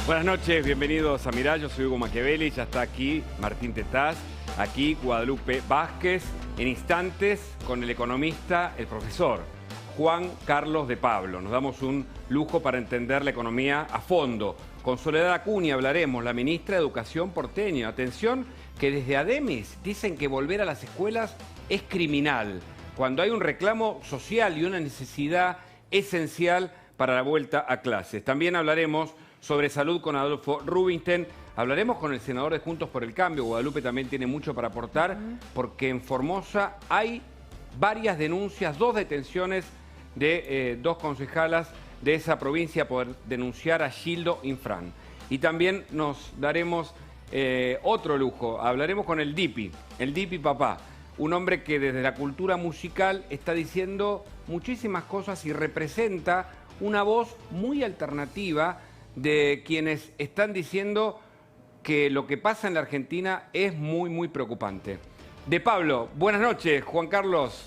Buenas noches, bienvenidos a Mirá, yo soy Hugo Machiavelli, ya está aquí Martín Tetaz, aquí Guadalupe Vázquez, en instantes con el economista, el profesor Juan Carlos de Pablo. Nos damos un lujo para entender la economía a fondo. Con Soledad Acuña hablaremos, la ministra de Educación porteña. Atención, que desde ADEMIS dicen que volver a las escuelas es criminal, cuando hay un reclamo social y una necesidad esencial para la vuelta a clases. También hablaremos sobre salud con Adolfo Rubinstein. Hablaremos con el senador de Juntos por el Cambio. Guadalupe también tiene mucho para aportar, porque en Formosa hay varias denuncias, 2 detenciones de 2 concejalas de esa provincia por denunciar a Gildo Infran. Y también nos daremos otro lujo. Hablaremos con el Dipi papá, un hombre que desde la cultura musical está diciendo muchísimas cosas y representa una voz muy alternativa de quienes están diciendo que lo que pasa en la Argentina es muy preocupante. De Pablo, buenas noches, Juan Carlos.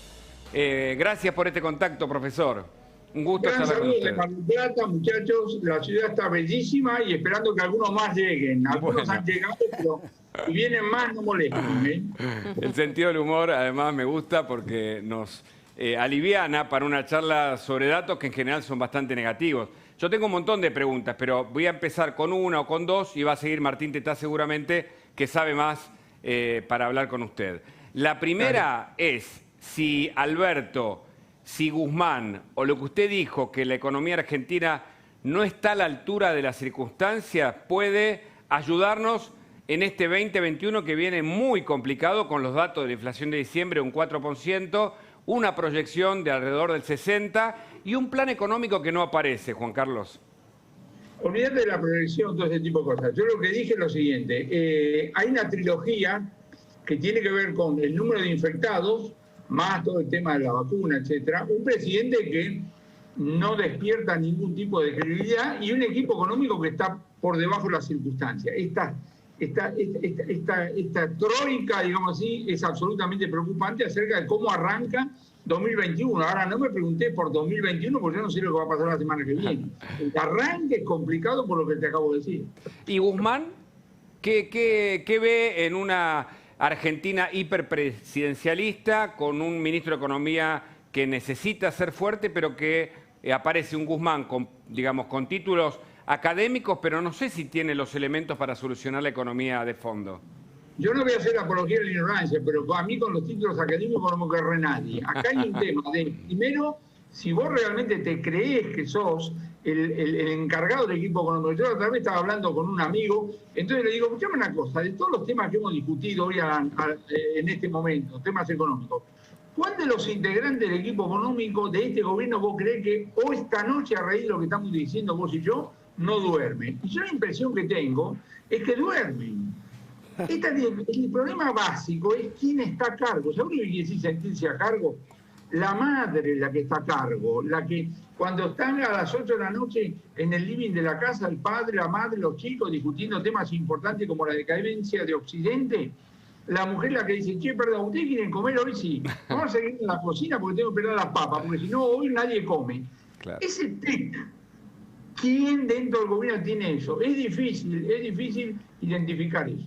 Gracias por este contacto, profesor. Un gusto charlar con usted. Mar del Plata, muchachos, la ciudad está bellísima y esperando que algunos más lleguen. Algunos han llegado, pero si vienen más no molesten, ¿eh? El sentido del humor, además, me gusta porque nos aliviana para una charla sobre datos que en general son bastante negativos. Yo tengo un montón de preguntas, pero voy a empezar con una o con 2 y va a seguir Martín Tetaz seguramente, que sabe más para hablar con usted. La primera es si Alberto, si Guzmán o lo que usted dijo, que la economía argentina no está a la altura de las circunstancias, puede ayudarnos en este 2021 que viene muy complicado con los datos de la inflación de diciembre, un 4%, una proyección de alrededor del 60% y un plan económico que no aparece, Juan Carlos. Olvídate de la proyección, todo ese tipo de cosas. Yo lo que dije es lo siguiente. Hay una trilogía que tiene que ver con el número de infectados, más todo el tema de la vacuna, etcétera. Un presidente que no despierta ningún tipo de credibilidad y un equipo económico que está por debajo de las circunstancias. Esta troika, digamos así, es absolutamente preocupante acerca de cómo arranca 2021. Ahora, no me pregunté por 2021 porque yo no sé lo que va a pasar la semana que viene. El arranque es complicado por lo que te acabo de decir. ¿Y Guzmán qué ve en una Argentina hiperpresidencialista con un ministro de Economía que necesita ser fuerte, pero que aparece un Guzmán con, digamos, con títulos académicos, pero no sé si tiene los elementos para solucionar la economía de fondo? Yo no voy a hacer la apología de la ignorancia, pero a mí con los títulos académicos no me querré nadie. Acá hay un tema de, primero, si vos realmente te crees que sos el encargado del equipo económico. Yo otra vez estaba hablando con un amigo, entonces le digo, escuchame una cosa, de todos los temas que hemos discutido hoy en este momento, temas económicos, ¿cuál de los integrantes del equipo económico de este gobierno vos creés que hoy esta noche, a raíz de lo que estamos diciendo vos y yo, no duermen? Y yo la impresión que tengo es que duermen. El problema básico es quién está a cargo. ¿Sabes lo que quiere decir sentirse a cargo? La madre es la que está a cargo, la que cuando están a las 8 de la noche en el living de la casa, el padre, la madre, los chicos discutiendo temas importantes como la decadencia de Occidente, la mujer la que dice, che, perdón, ¿ustedes quieren comer hoy? Sí. Vamos a seguir en la cocina porque tengo que pelar las papas, porque si no hoy nadie come. Claro. Ese TEC, ¿quién dentro del gobierno tiene eso? Es difícil identificar eso.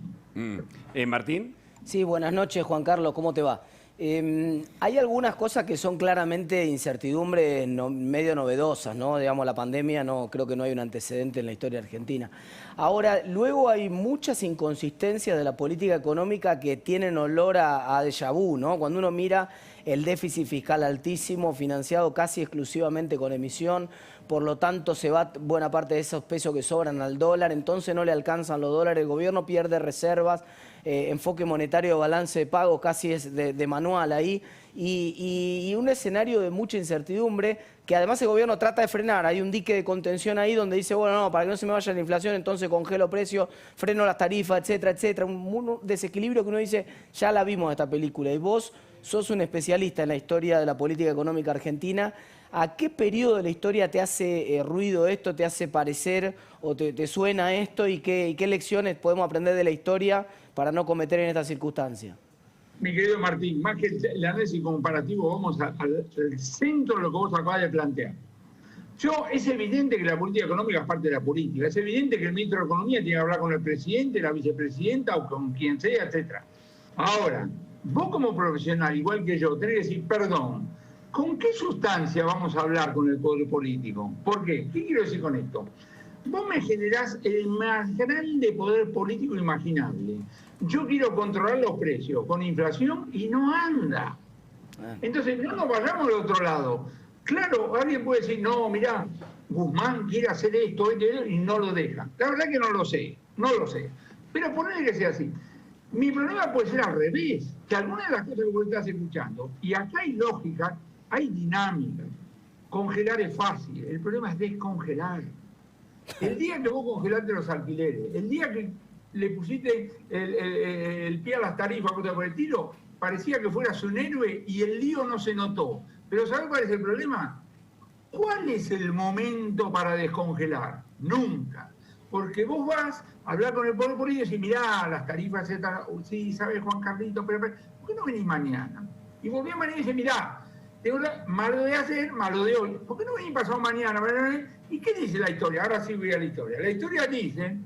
¿Martín? Sí, buenas noches, Juan Carlos, ¿cómo te va? Hay algunas cosas que son claramente incertidumbres medio novedosas, ¿no? Digamos, la pandemia creo que no hay un antecedente en la historia argentina. Ahora, luego hay muchas inconsistencias de la política económica que tienen olor a déjà vu, ¿no? Cuando uno mira el déficit fiscal altísimo, financiado casi exclusivamente con emisión, por lo tanto se va buena parte de esos pesos que sobran al dólar, entonces no le alcanzan los dólares, el gobierno pierde reservas, enfoque monetario, balance de pago casi es de manual ahí, y un escenario de mucha incertidumbre que además el gobierno trata de frenar. Hay un dique de contención ahí donde dice, bueno, no, para que no se me vaya la inflación, entonces congelo precios, freno las tarifas, etcétera, etcétera. Un desequilibrio que uno dice, ya la vimos esta película, y vos sos un especialista en la historia de la política económica argentina. ¿A qué periodo de la historia te hace ruido esto, te hace parecer o te suena esto y qué lecciones podemos aprender de la historia para no cometer en estas circunstancias? Mi querido Martín, más que el análisis comparativo, vamos al centro de lo que vos acabas de plantear. Es evidente que la política económica es parte de la política. Es evidente que el ministro de Economía tiene que hablar con el presidente, la vicepresidenta o con quien sea, etcétera. Ahora, vos como profesional, igual que yo, tenés que decir, perdón, ¿con qué sustancia vamos a hablar con el poder político? ¿Por qué? ¿Qué quiero decir con esto? Vos me generás el más grande poder político imaginable. Yo quiero controlar los precios con inflación y no anda. Entonces, no nos vayamos al otro lado. Claro, alguien puede decir, no, mirá, Guzmán quiere hacer esto, y no lo deja. La verdad que no lo sé. Pero ponele que sea así. Mi problema puede ser al revés, que algunas de las cosas que vos estás escuchando, y acá hay lógica, hay dinámica. Congelar es fácil, el problema es descongelar. El día que vos congelaste los alquileres, el día que le pusiste el pie a las tarifas, cosa por el estilo, parecía que fueras un héroe y el lío no se notó. Pero ¿sabés cuál es el problema? ¿Cuál es el momento para descongelar? Nunca. Porque vos vas a hablar con el poder político y decís, mirá, las tarifas están... Sí, ¿sabes, Juan Carlito? Pero, ¿por qué no venís mañana? Y volví mañana y dice, mirá, malo de ayer, malo de hoy. ¿Por qué no venís pasado mañana? ¿Y qué dice la historia? Ahora sí voy a la historia. La historia dice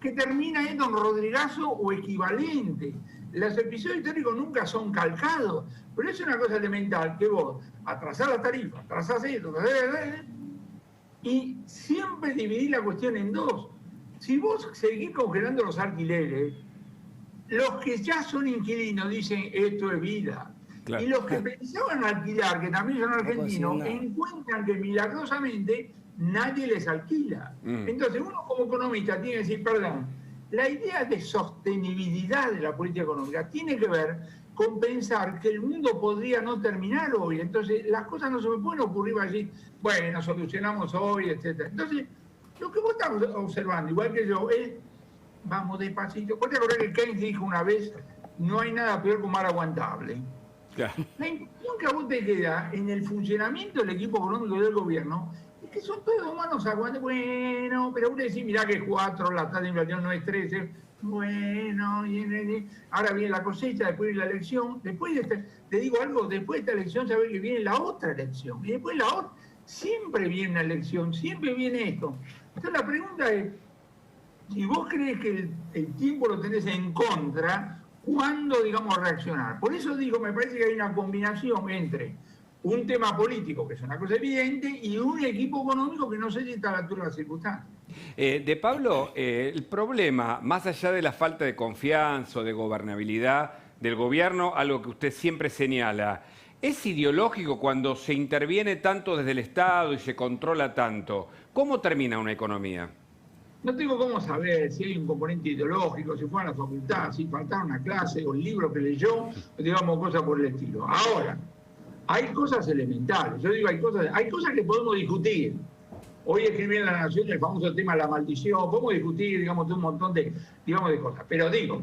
que termina en Don Rodrigazo o equivalente. Los episodios históricos nunca son calcados, pero es una cosa elemental que vos atrasás las tarifas, atrasás esto, y siempre dividís la cuestión en dos. Si vos seguís congelando los alquileres, los que ya son inquilinos dicen esto es vida. Claro. Y los que pensaban alquilar, que también son argentinos, encuentran que milagrosamente nadie les alquila. Entonces uno como economista tiene que decir, perdón, la idea de sostenibilidad de la política económica tiene que ver con pensar que el mundo podría no terminar hoy. Entonces las cosas no se me pueden ocurrir para decir, bueno, solucionamos hoy, etc. Entonces, lo que vos estás observando, igual que yo, es, vamos despacito. ¿Vos te acordás que Keynes dijo una vez, no hay nada peor que un mar aguantable? Claro. La impresión que a vos te queda en el funcionamiento del equipo económico del gobierno es que son todos humanos aguantes. Bueno, pero uno dice, mirá que es 4, la tasa de inflación no es 13. Bueno, ahora viene la cosecha, después viene la elección. Después te digo algo, después de esta elección sabés que viene la otra elección. Y después la otra. Siempre viene una elección, siempre viene esto. Entonces la pregunta es, si vos crees que el tiempo lo tenés en contra, ¿cuándo, digamos, reaccionar? Por eso digo, me parece que hay una combinación entre un tema político, que es una cosa evidente, y un equipo económico que no sé si está a la altura de las circunstancias. De Pablo, el problema, más allá de la falta de confianza o de gobernabilidad del gobierno, algo que usted siempre señala, ¿es ideológico cuando se interviene tanto desde el Estado y se controla tanto? ¿Cómo termina una economía? No tengo cómo saber si hay un componente ideológico, si fue a la facultad, si faltaba una clase o el libro que leyó, digamos, cosas por el estilo. Ahora, hay cosas elementales. Yo digo, hay cosas que podemos discutir. Hoy escribí en La Nación el famoso tema de la maldición. Podemos discutir, digamos, de un montón de cosas. Pero digo,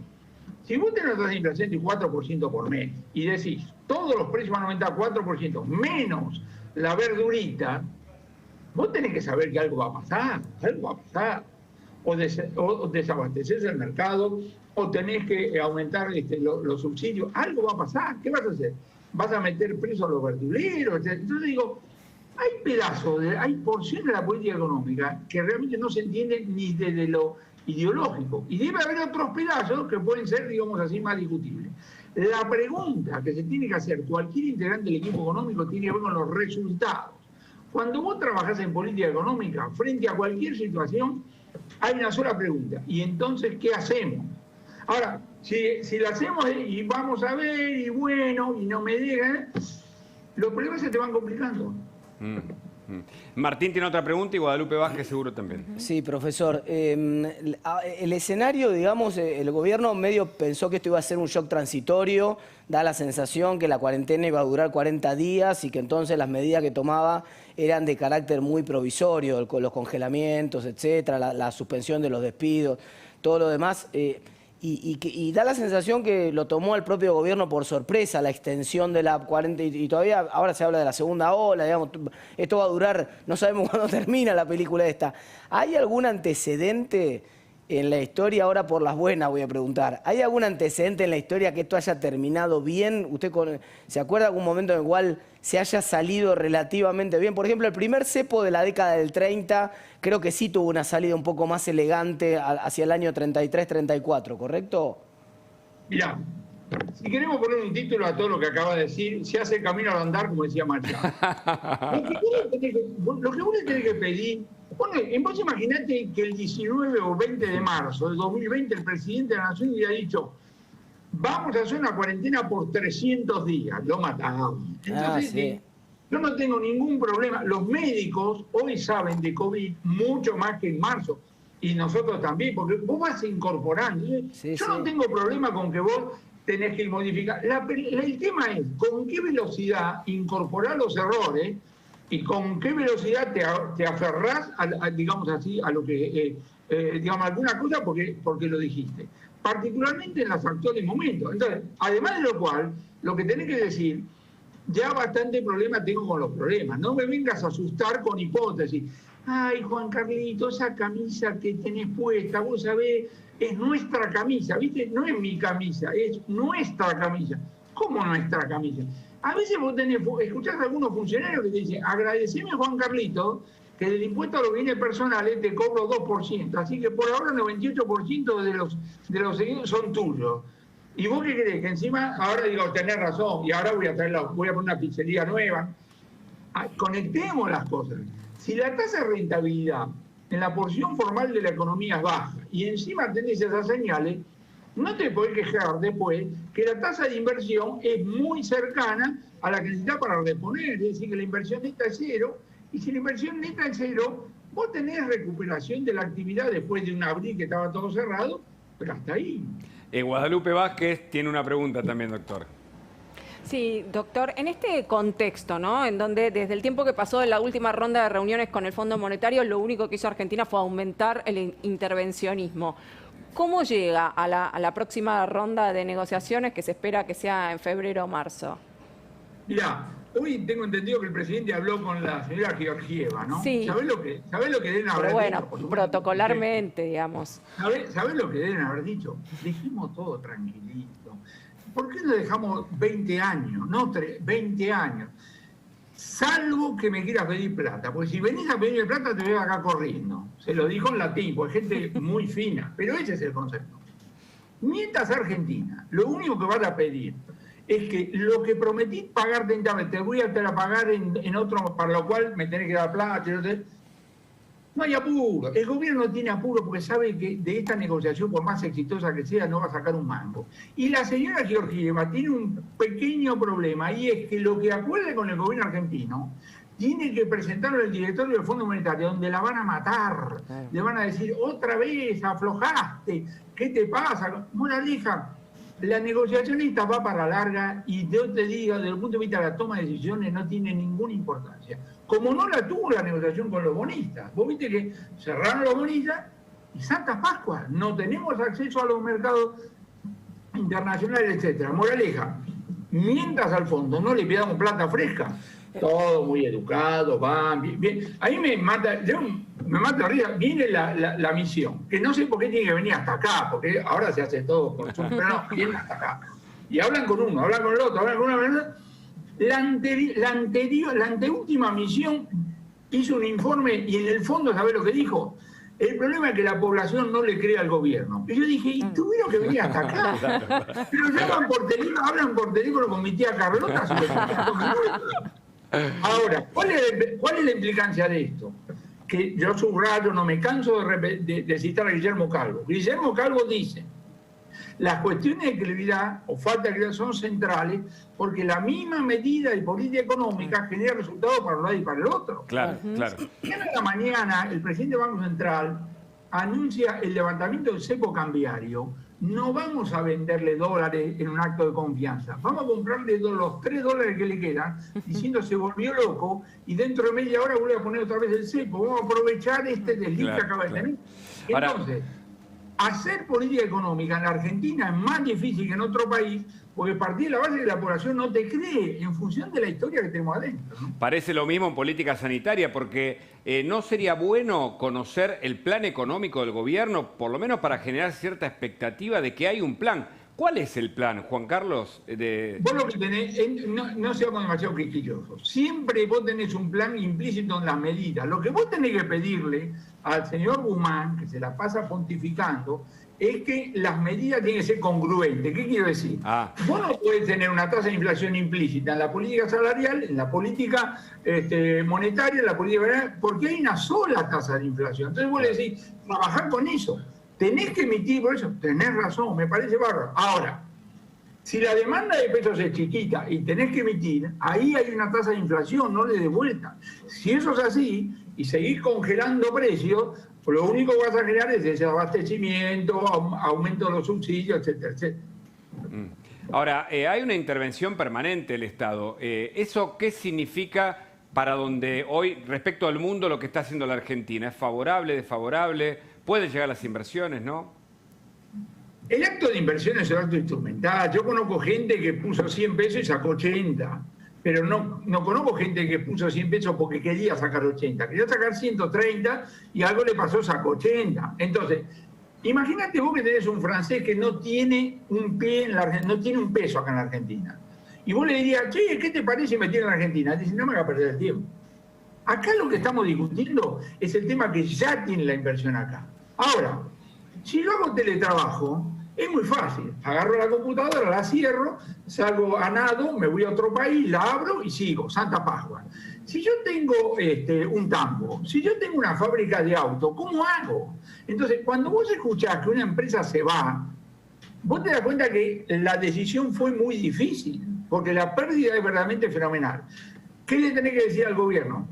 si vos tenés una tasa de inflación de 4% por mes y decís, todos los precios van a aumentar 4%, menos la verdurita, vos tenés que saber que algo va a pasar. O desabastecerse el mercado, o tenés que aumentar los subsidios, algo va a pasar. ¿Qué vas a hacer? ¿Vas a meter preso a los verduleros? Entonces digo, hay porciones de la política económica que realmente no se entienden ni desde lo ideológico. Y debe haber otros pedazos que pueden ser, digamos así, más discutibles. La pregunta que se tiene que hacer cualquier integrante del equipo económico tiene que ver con los resultados. Cuando vos trabajás en política económica, frente a cualquier situación, hay una sola pregunta. ¿Y entonces qué hacemos? Ahora, si la hacemos y vamos a ver, y bueno, y no me digan, los problemas se te van complicando. Martín tiene otra pregunta y Guadalupe Vázquez seguro también. Sí, profesor. El escenario, digamos, el gobierno medio pensó que esto iba a ser un shock transitorio, da la sensación que la cuarentena iba a durar 40 días y que entonces las medidas que tomaba eran de carácter muy provisorio, los congelamientos, etcétera, la suspensión de los despidos, todo lo demás. Y da la sensación que lo tomó el propio gobierno por sorpresa, la extensión de la cuarentena, y todavía ahora se habla de la segunda ola, digamos, esto va a durar, no sabemos cuándo termina la película esta. ¿Hay algún antecedente en la historia, ahora por las buenas voy a preguntar, ¿hay algún antecedente en la historia que esto haya terminado bien? ¿Usted se acuerda de algún momento en el cual se haya salido relativamente bien? Por ejemplo, el primer cepo de la década del 30, creo que sí tuvo una salida un poco más elegante hacia el año 33-34, ¿correcto? Mirá, si queremos poner un título a todo lo que acaba de decir, se hace camino al andar, como decía Machado. Lo que vos le tenés que pedir, vos imaginate que el 19 o 20 de marzo del 2020 el presidente de la Nación hubiera dicho, vamos a hacer una cuarentena por 300 días, lo matamos. Entonces, sí. Yo no tengo ningún problema. Los médicos hoy saben de COVID mucho más que en marzo. Y nosotros también, porque vos vas incorporando. Yo no tengo problema con que vos tenés que modificar. El tema es con qué velocidad incorporar los errores y con qué velocidad te aferrás, digamos así, a lo que, digamos, alguna cosa porque lo dijiste. Particularmente en los actuales momentos. Entonces, además de lo cual, lo que tenés que decir, ya bastante problema tengo con los problemas. No me vengas a asustar con hipótesis. Ay, Juan Carlito, esa camisa que tenés puesta, vos sabés, es nuestra camisa, ¿viste? No es mi camisa, es nuestra camisa. ¿Cómo nuestra camisa? A veces vos escuchás a algunos funcionarios que te dicen, agradeceme a Juan Carlito que del impuesto a los bienes personales te cobro 2%, así que por ahora el 98% de los seguidos son tuyos. ¿Y vos qué crees? Que encima, ahora digo, tenés razón, y ahora voy a poner una pizzería nueva. Conectemos las cosas. Si la tasa de rentabilidad en la porción formal de la economía es baja y encima tenés esas señales, no te podés quejar después que la tasa de inversión es muy cercana a la que necesitas para reponer. Es decir, que la inversión neta es cero, y si la inversión neta es cero, vos tenés recuperación de la actividad después de un abril que estaba todo cerrado, pero hasta ahí. Guadalupe Vázquez tiene una pregunta también, doctor. Sí, doctor, en este contexto, ¿no? En donde desde el tiempo que pasó de la última ronda de reuniones con el Fondo Monetario, lo único que hizo Argentina fue aumentar el intervencionismo. ¿Cómo llega a la próxima ronda de negociaciones que se espera que sea en febrero o marzo? Mirá, hoy tengo entendido que el presidente habló con la señora Georgieva, ¿no? Sí. ¿Sabés lo que deben haber Pero bueno, dicho? protocolarmente, digamos. ¿Sabés lo que deben haber dicho? Dejemos todo tranquilito. ¿Por qué no dejamos 20 años? No 20 años. Salvo que me quieras pedir plata. Porque si venís a pedirme plata, te veo acá corriendo. Se lo dijo en latín, porque es gente muy fina. Pero ese es el concepto. Mientras Argentina, lo único que vas a pedir es que lo que prometí pagar te voy a pagar en otro, para lo cual me tenés que dar plata. No hay apuro. El gobierno no tiene apuro porque sabe que de esta negociación, por más exitosa que sea, no va a sacar un mango. Y la señora Georgieva tiene un pequeño problema, y es que lo que acuerde con el gobierno argentino tiene que presentarlo al directorio del Fondo Monetario, donde la van a matar. Le van a decir, otra vez, aflojaste, ¿qué te pasa? Moraleja, la negociación esta va para larga, y yo te digo, desde el punto de vista de la toma de decisiones, no tiene ninguna importancia. Como no la tuvo la negociación con los bonistas. Vos viste que cerraron los bonistas y Santa Pascua, no tenemos acceso a los mercados internacionales, etcétera. Moraleja, mientras al fondo no le pidamos plata fresca, todo muy educado, van bien. A mí me mata arriba, viene la misión, que no sé por qué tiene que venir hasta acá, porque ahora se hace todo por Zoom, pero no, vienen hasta acá. Y hablan con uno, hablan con el otro, hablan con una persona. La anteúltima misión hizo un informe y en el fondo, ¿sabés lo que dijo? El problema es que la población no le cree al gobierno. Y yo dije, y tuvieron que venir hasta acá. Pero llaman por teléfono, hablan por teléfono con mi tía Carlota. Ahora, ¿cuál es la implicancia de esto? Que yo subrayo, no me canso de citar a Guillermo Calvo. Guillermo Calvo dice, las cuestiones de credibilidad o falta de credibilidad son centrales porque la misma medida de política económica genera resultados para un lado y para el otro. Claro, claro. Y en la mañana, el presidente del Banco Central anuncia el levantamiento del cepo cambiario. No vamos a venderle dólares en un acto de confianza. Vamos a comprarle los $3 que le quedan, diciendo se volvió loco y dentro de media hora vuelve a poner otra vez el cepo. Vamos a aprovechar este desliz que acaba de tener. Entonces, hacer política económica en la Argentina es más difícil que en otro país, porque partís de la base de que la población no te cree en función de la historia que tenemos adentro, ¿no? Parece lo mismo en política sanitaria, porque ¿no sería bueno conocer el plan económico del gobierno, por lo menos para generar cierta expectativa de que hay un plan? ¿Cuál es el plan, Juan Carlos? Vos lo que tenés, no seamos demasiado quisquillosos, siempre vos tenés un plan implícito en las medidas. Lo que vos tenés que pedirle al señor Guzmán, que se la pasa pontificando, es que las medidas tienen que ser congruentes. ¿Qué quiero decir? Vos no podés tener una tasa de inflación implícita en la política salarial, en la política monetaria, en la política... porque hay una sola tasa de inflación. Entonces vos le decís, trabajar con eso. Tenés que emitir, por eso, tenés razón, me parece bárbaro. Ahora, si la demanda de pesos es chiquita y tenés que emitir, ahí hay una tasa de inflación, no le des vuelta. Si eso es así, y seguís congelando precios, pues lo único que vas a generar es ese abastecimiento, aumento de los subsidios, etcétera, etcétera. Ahora, hay una intervención permanente del Estado. ¿Eso qué significa para donde hoy, respecto al mundo, lo que está haciendo la Argentina? ¿Es favorable, desfavorable? ¿Pueden llegar las inversiones, no? El acto de inversión es un acto instrumental. Yo conozco gente que puso 100 pesos y sacó 80. Pero no conozco gente que puso 100 pesos porque quería sacar 80. Quería sacar 130 y algo le pasó, sacó 80. Entonces, imagínate vos que tenés un francés que no tiene un pie en la Argentina, no tiene un peso acá en la Argentina. Y vos le dirías, che, ¿qué te parece meter en la Argentina? Dice, no me haga perder el tiempo. Acá lo que estamos discutiendo es el tema que ya tiene la inversión acá. Ahora, si yo hago teletrabajo, es muy fácil. Agarro la computadora, la cierro, salgo a nado, me voy a otro país, la abro y sigo, Santa Pascua. Si yo tengo un tambo, si yo tengo una fábrica de auto, ¿cómo hago? Entonces, cuando vos escuchás que una empresa se va, vos te das cuenta que la decisión fue muy difícil, porque la pérdida es verdaderamente fenomenal. ¿Qué le tenés que decir al gobierno?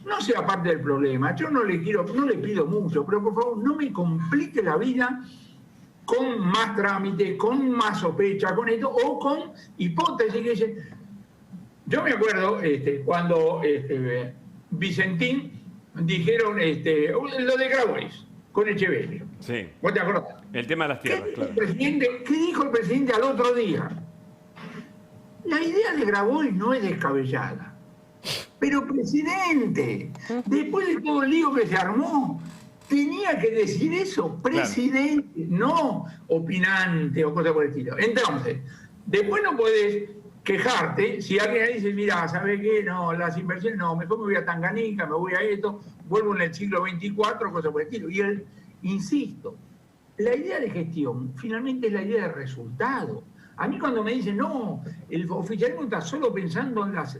No sea parte del problema, yo no le pido mucho, pero por favor no me complique la vida con más trámite, con más sospecha, con esto, o con hipótesis que dicen. Yo me acuerdo cuando Vicentín dijeron lo de Grabois con Echeverría. Sí. ¿Vos te acordás? El tema de las tierras, claro. ¿Qué dijo el presidente al otro día? La idea de Grabois no es descabellada. Pero, presidente, después de todo el lío que se armó, tenía que decir eso, presidente, claro, no opinante o cosas por el estilo. Entonces, después no podés quejarte si alguien dice, mira, ¿sabes qué? No, las inversiones no, mejor me voy a Tanganica, me voy a esto, vuelvo en el siglo XXIV, cosas por el estilo. Y él, insisto, la idea de gestión finalmente es la idea de resultado. A mí cuando me dicen, no, el oficialismo está solo pensando en las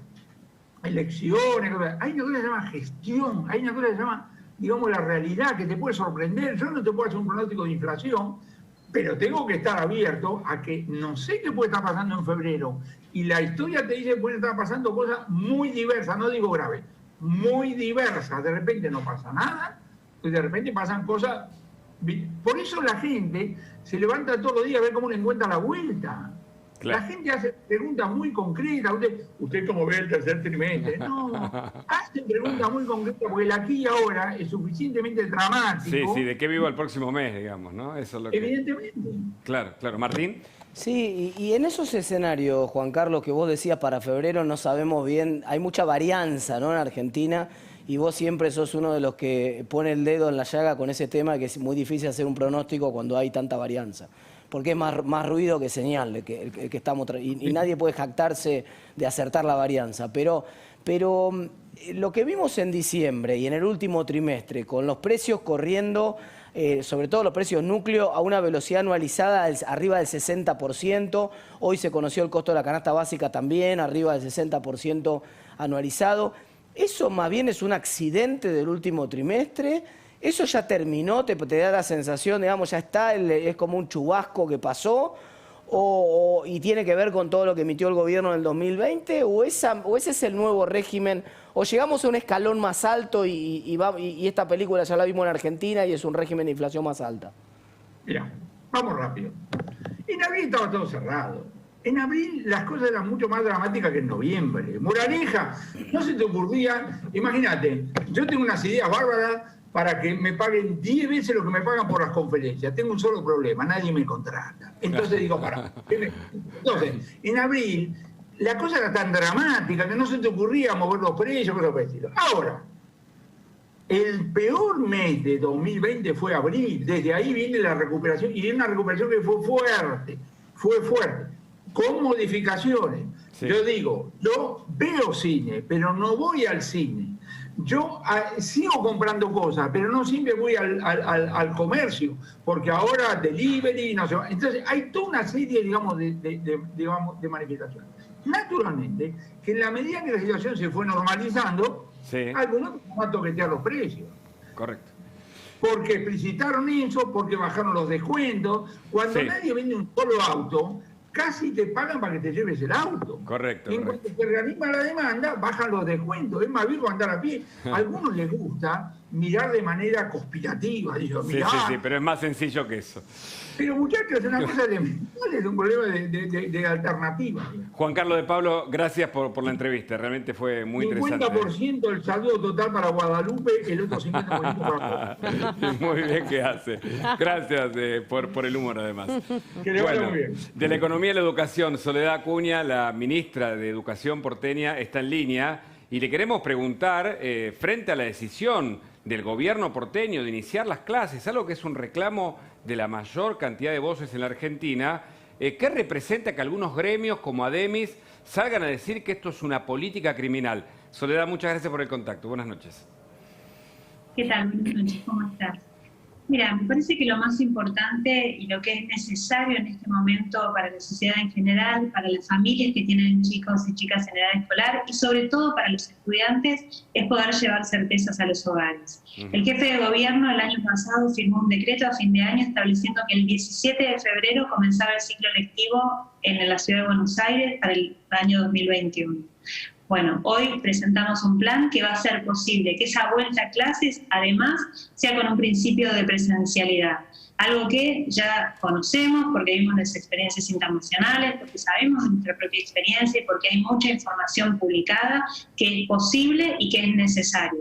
elecciones, hay una cosa que se llama gestión, hay una cosa que se llama, digamos, la realidad, que te puede sorprender. Yo no te puedo hacer un pronóstico de inflación, pero tengo que estar abierto a que no sé qué puede estar pasando en febrero. Y la historia te dice que pueden estar pasando cosas muy diversas, no digo graves, muy diversas. De repente no pasa nada, y de repente pasan cosas. Por eso la gente se levanta todos los días a ver cómo le encuentra la vuelta. Claro. La gente hace preguntas muy concretas. ¿Usted cómo ve el tercer trimestre? No, hacen preguntas muy concretas porque el aquí y ahora es suficientemente dramático. Sí, de qué vivo el próximo mes, digamos, ¿no? Eso es lo que... Evidentemente. Claro. Martín. Sí, y en esos escenarios, Juan Carlos, que vos decías para febrero no sabemos bien, hay mucha varianza, ¿no?, en Argentina, y vos siempre sos uno de los que pone el dedo en la llaga con ese tema, que es muy difícil hacer un pronóstico cuando hay tanta varianza. Porque es más ruido que señal el que estamos y nadie puede jactarse de acertar la varianza. Pero lo que vimos en diciembre y en el último trimestre, con los precios corriendo, sobre todo los precios núcleo, a una velocidad anualizada arriba del 60%, hoy se conoció el costo de la canasta básica también, arriba del 60% anualizado. ¿Eso más bien es un accidente del último trimestre? ¿Eso ya terminó? ¿Te da la sensación, digamos, ya está, es como un chubasco que pasó? ¿Y tiene que ver con todo lo que emitió el gobierno en el 2020? ¿O ese es el nuevo régimen? ¿O llegamos a un escalón más alto y esta película ya la vimos en Argentina y es un régimen de inflación más alta? Mira, vamos rápido. En abril estaba todo cerrado. En abril las cosas eran mucho más dramáticas que en noviembre. Moraleja, no se te ocurría, imagínate, yo tengo unas ideas bárbaras para que me paguen 10 veces lo que me pagan por las conferencias. Tengo un solo problema, nadie me contrata. Entonces digo, Entonces, en abril, la cosa era tan dramática que no se te ocurría mover los precios, cosas por el estilo. Ahora, el peor mes de 2020 fue abril. Desde ahí viene la recuperación, y es una recuperación que fue fuerte, con modificaciones. Sí. Yo digo, yo veo cine, pero no voy al cine. Yo sigo comprando cosas, pero no siempre voy al comercio, porque ahora delivery, no sé. Entonces, hay toda una serie, digamos, de manifestaciones. Naturalmente, que en la medida que la situación se fue normalizando, sí, algunos van a toquetear los precios. Correcto. Porque explicitaron eso, porque bajaron los descuentos. Cuando sí, nadie vende un solo auto, casi te pagan para que te lleves el auto. Correcto. En cuanto se reanima la demanda, bajan los descuentos. Es más bien andar a pie. A algunos les gusta mirar de manera conspirativa. Digo, sí, sí, pero es más sencillo que eso. Pero muchachos, es una cosa de un problema de alternativa. Juan Carlos de Pablo, gracias por la entrevista. Realmente fue muy interesante. 50% el saludo total para Guadalupe, el otro 50% para todos. Muy bien que hace. Gracias por el humor, además. Que le vaya muy bien. De la economía y la educación, Soledad Acuña, la ministra de Educación porteña, está en línea y le queremos preguntar, frente a la decisión del gobierno porteño de iniciar las clases, algo que es un reclamo de la mayor cantidad de voces en la Argentina, ¿qué representa que algunos gremios como Ademis salgan a decir que esto es una política criminal? Soledad, muchas gracias por el contacto. Buenas noches. ¿Qué tal? Buenas noches, ¿cómo estás? Mira, me parece que lo más importante y lo que es necesario en este momento para la sociedad en general, para las familias que tienen chicos y chicas en edad escolar y sobre todo para los estudiantes, es poder llevar certezas a los hogares. El jefe de gobierno el año pasado firmó un decreto a fin de año estableciendo que el 17 de febrero comenzaba el ciclo lectivo en la ciudad de Buenos Aires para el año 2021. Bueno, hoy presentamos un plan que va a hacer posible que esa vuelta a clases, además, sea con un principio de presencialidad. Algo que ya conocemos porque vimos las experiencias internacionales, porque sabemos de nuestra propia experiencia y porque hay mucha información publicada que es posible y que es necesario.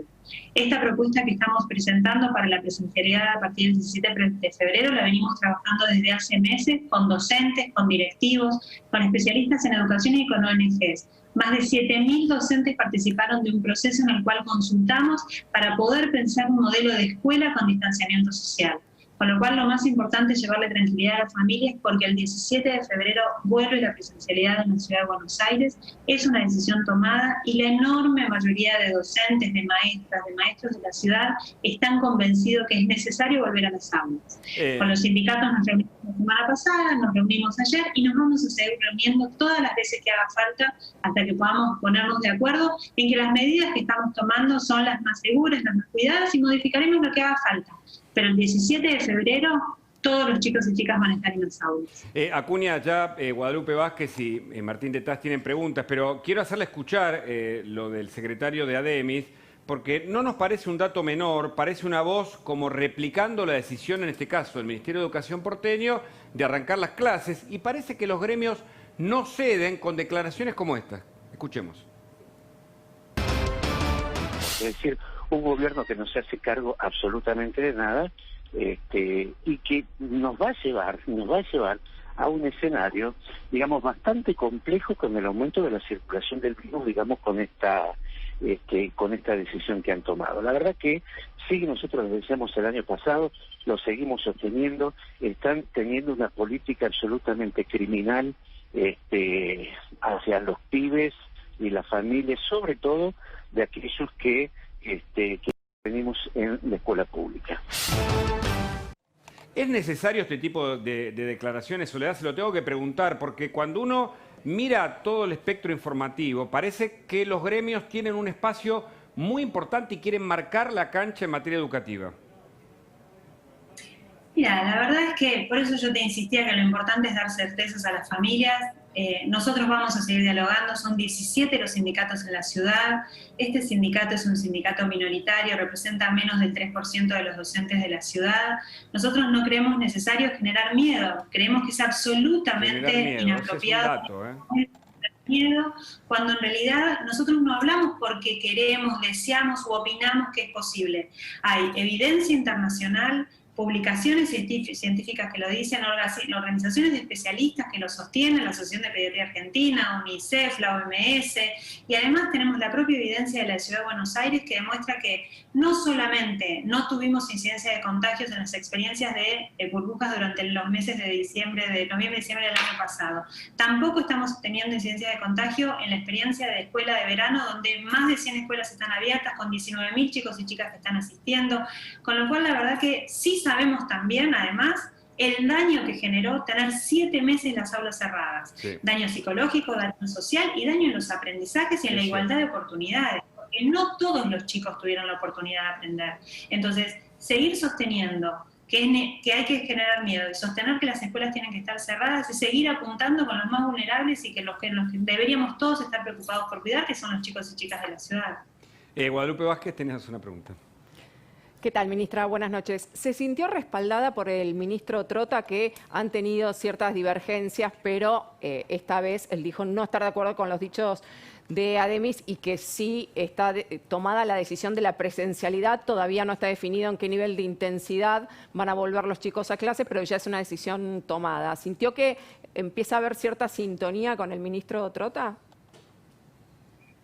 Esta propuesta que estamos presentando para la presencialidad a partir del 17 de febrero la venimos trabajando desde hace meses con docentes, con directivos, con especialistas en educación y con ONGs. Más de 7.000 docentes participaron de un proceso en el cual consultamos para poder pensar un modelo de escuela con distanciamiento social. Con lo cual, lo más importante es llevarle tranquilidad a las familias porque el 17 de febrero vuelve la presencialidad en la ciudad de Buenos Aires. Es una decisión tomada y la enorme mayoría de docentes, de maestras, de maestros de la ciudad están convencidos que es necesario volver a las aulas. Con los sindicatos nos reunimos la semana pasada, nos reunimos ayer y nos vamos a seguir reuniendo todas las veces que haga falta hasta que podamos ponernos de acuerdo en que las medidas que estamos tomando son las más seguras, las más cuidadas y modificaremos lo que haga falta. Pero el 17 de febrero todos los chicos y chicas van a estar en las aulas. Acuña, ya Guadalupe Vázquez y Martín Tetaz tienen preguntas, pero quiero hacerle escuchar lo del secretario de Ademis, porque no nos parece un dato menor, parece una voz como replicando la decisión, en este caso, del Ministerio de Educación porteño, de arrancar las clases, y parece que los gremios no ceden con declaraciones como esta. Escuchemos. Es decir, un gobierno que no se hace cargo absolutamente de nada y que nos va a llevar a un escenario, digamos, bastante complejo con el aumento de la circulación del virus, digamos, con esta decisión que han tomado. La verdad que sí, nosotros lo decíamos el año pasado, lo seguimos sosteniendo, están teniendo una política absolutamente criminal hacia los pibes y las familias, sobre todo de aquellos que venimos en la escuela pública. ¿Es necesario este tipo de declaraciones, Soledad? Se lo tengo que preguntar, porque cuando uno mira todo el espectro informativo, parece que los gremios tienen un espacio muy importante y quieren marcar la cancha en materia educativa. Mira, la verdad es que por eso yo te insistía que lo importante es dar certezas a las familias. Nosotros vamos a seguir dialogando, son 17 los sindicatos en la ciudad. Este sindicato es un sindicato minoritario, representa menos del 3% de los docentes de la ciudad. Nosotros no creemos necesario generar miedo, creemos que es absolutamente inapropiado. miedo, cuando en realidad nosotros no hablamos porque queremos, deseamos u opinamos que es posible. Hay evidencia internacional, publicaciones científicas que lo dicen, organizaciones de especialistas que lo sostienen, la Asociación de Pediatría Argentina, UNICEF, la OMS, y además tenemos la propia evidencia de la Ciudad de Buenos Aires que demuestra que no solamente no tuvimos incidencia de contagios en las experiencias de burbujas durante los meses de noviembre y diciembre del año pasado, tampoco estamos teniendo incidencia de contagio en la experiencia de escuela de verano, donde más de 100 escuelas están abiertas, con 19.000 chicos y chicas que están asistiendo, con lo cual la verdad que sí sabemos también, además, el daño que generó tener 7 meses las aulas cerradas. Sí. Daño psicológico, daño social y daño en los aprendizajes y en la igualdad de oportunidades, porque no todos los chicos tuvieron la oportunidad de aprender. Entonces, seguir sosteniendo que hay que generar miedo y sostener que las escuelas tienen que estar cerradas y seguir apuntando con los más vulnerables y que los que deberíamos todos estar preocupados por cuidar, que son los chicos y chicas de la ciudad. Guadalupe Vázquez, tenías una pregunta. ¿Qué tal, ministra? Buenas noches. ¿Se sintió respaldada por el ministro Trota, que han tenido ciertas divergencias, pero esta vez él dijo no estar de acuerdo con los dichos de Ademis y que sí está tomada la decisión de la presencialidad? Todavía no está definido en qué nivel de intensidad van a volver los chicos a clase, pero ya es una decisión tomada. ¿Sintió que empieza a haber cierta sintonía con el ministro Trota?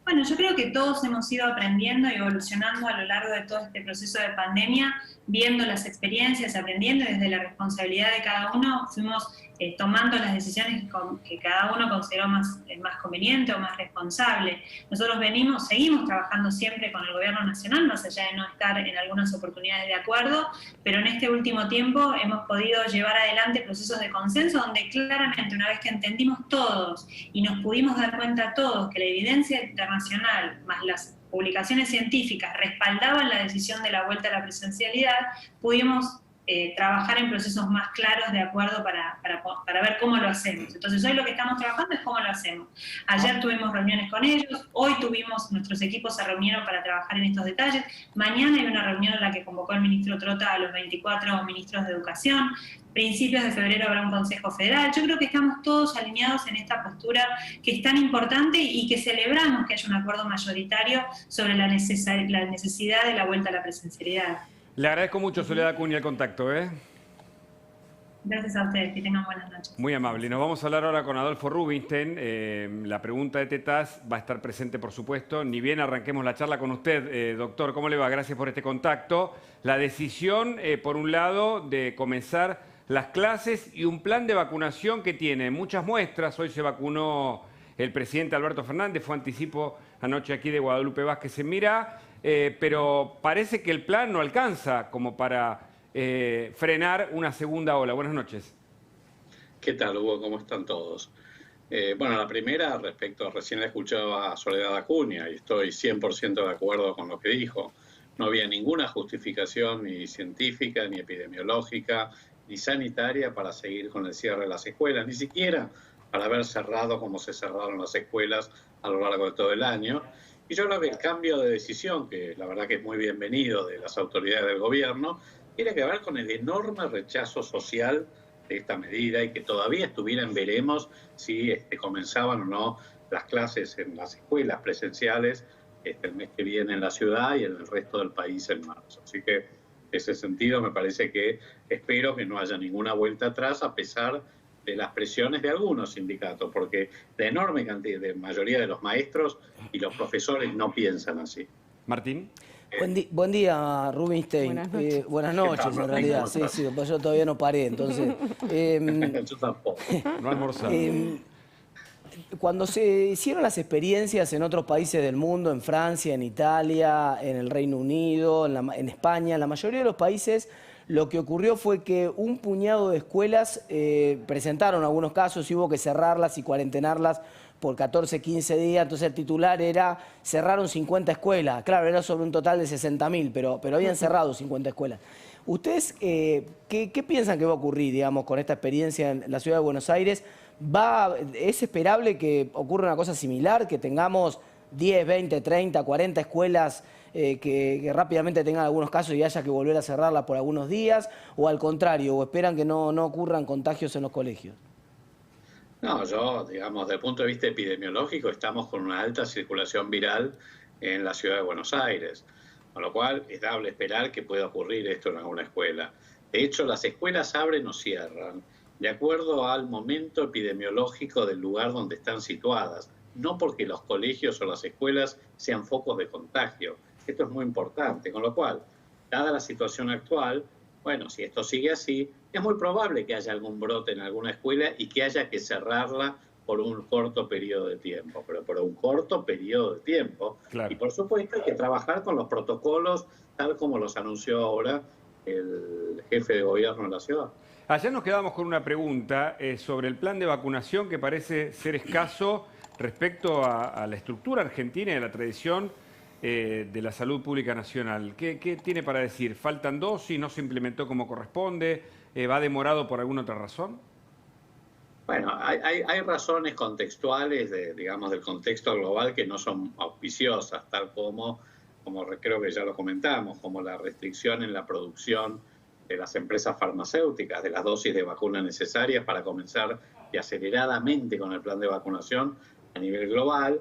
Bueno, yo creo que todos hemos ido aprendiendo y evolucionando a lo largo de todo este proceso de pandemia, viendo las experiencias, aprendiendo, y desde la responsabilidad de cada uno fuimos tomando las decisiones que cada uno consideró más conveniente o más responsable. Nosotros seguimos trabajando siempre con el gobierno nacional, más allá de no estar en algunas oportunidades de acuerdo, pero en este último tiempo hemos podido llevar adelante procesos de consenso donde claramente, una vez que entendimos todos y nos pudimos dar cuenta todos que la evidencia internacional más las publicaciones científicas respaldaban la decisión de la vuelta a la presencialidad, pudimos trabajar en procesos más claros de acuerdo para ver cómo lo hacemos. Entonces hoy lo que estamos trabajando es cómo lo hacemos. Ayer tuvimos reuniones con ellos, hoy nuestros equipos se reunieron para trabajar en estos detalles, mañana hay una reunión en la que convocó el ministro Trota a los 24 ministros de Educación, principios de febrero habrá un Consejo Federal. Yo creo que estamos todos alineados en esta postura que es tan importante y que celebramos que haya un acuerdo mayoritario sobre la necesidad de la vuelta a la presencialidad. Le agradezco mucho, Soledad Acuña, el contacto. Gracias a ustedes, que tengan buenas noches. Muy amable. Nos vamos a hablar ahora con Adolfo Rubinstein. La pregunta de Tetaz va a estar presente, por supuesto. Ni bien arranquemos la charla con usted, doctor. ¿Cómo le va? Gracias por este contacto. La decisión, por un lado, de comenzar las clases y un plan de vacunación que tiene muchas muestras. Hoy se vacunó el presidente Alberto Fernández, fue anticipo anoche aquí de Guadalupe Vázquez en Mirá. Pero parece que el plan no alcanza como para frenar una segunda ola. Buenas noches. ¿Qué tal, Hugo? ¿Cómo están todos? Bueno, la primera, recién la escuchaba a Soledad Acuña y estoy 100% de acuerdo con lo que dijo. No había ninguna justificación ni científica, ni epidemiológica, ni sanitaria para seguir con el cierre de las escuelas, ni siquiera para haber cerrado como se cerraron las escuelas a lo largo de todo el año. Y yo creo que el cambio de decisión, que la verdad que es muy bienvenido de las autoridades del gobierno, tiene que ver con el enorme rechazo social de esta medida y que todavía estuviera en veremos si comenzaban o no las clases en las escuelas presenciales el mes que viene en la ciudad y en el resto del país en marzo. Así que en ese sentido me parece que espero que no haya ninguna vuelta atrás a pesar de las presiones de algunos sindicatos, porque la enorme cantidad de mayoría de los maestros y los profesores no piensan así. Martín. Buen día, Rubinstein. Buenas noches, en realidad. Sí, pues yo todavía no paré, entonces. Yo tampoco. No almorzar. Cuando se hicieron las experiencias en otros países del mundo, en Francia, en Italia, en el Reino Unido, en España, en la mayoría de los países, lo que ocurrió fue que un puñado de escuelas presentaron algunos casos y hubo que cerrarlas y cuarentenarlas por 14, 15 días. Entonces el titular era, cerraron 50 escuelas. Claro, era sobre un total de 60.000, pero habían cerrado 50 escuelas. ¿Ustedes qué piensan que va a ocurrir, digamos, con esta experiencia en la ciudad de Buenos Aires? ¿Es esperable que ocurra una cosa similar, que tengamos 10, 20, 30, 40 escuelas que rápidamente tengan algunos casos y haya que volver a cerrarla por algunos días, o al contrario, o esperan que no ocurran contagios en los colegios? No, yo, digamos, desde el punto de vista epidemiológico, estamos con una alta circulación viral en la ciudad de Buenos Aires, con lo cual es dable esperar que pueda ocurrir esto en alguna escuela. De hecho, las escuelas abren o cierran de acuerdo al momento epidemiológico del lugar donde están situadas, no porque los colegios o las escuelas sean focos de contagio. Esto es muy importante, con lo cual, dada la situación actual, bueno, si esto sigue así, es muy probable que haya algún brote en alguna escuela y que haya que cerrarla por un corto periodo de tiempo, pero por un corto periodo de tiempo. Claro. Y por supuesto hay que trabajar con los protocolos tal como los anunció ahora el jefe de gobierno de la ciudad. Ayer nos quedamos con una pregunta sobre el plan de vacunación que parece ser escaso respecto a la estructura argentina y a la tradición de la salud pública nacional. ¿Qué tiene para decir? ¿Faltan dosis? ¿No se implementó como corresponde? ¿Va demorado por alguna otra razón? Bueno, hay razones contextuales, digamos, del contexto global que no son auspiciosas, tal como creo que ya lo comentamos, como la restricción en la producción de las empresas farmacéuticas, de las dosis de vacuna necesarias para comenzar y aceleradamente con el plan de vacunación a nivel global,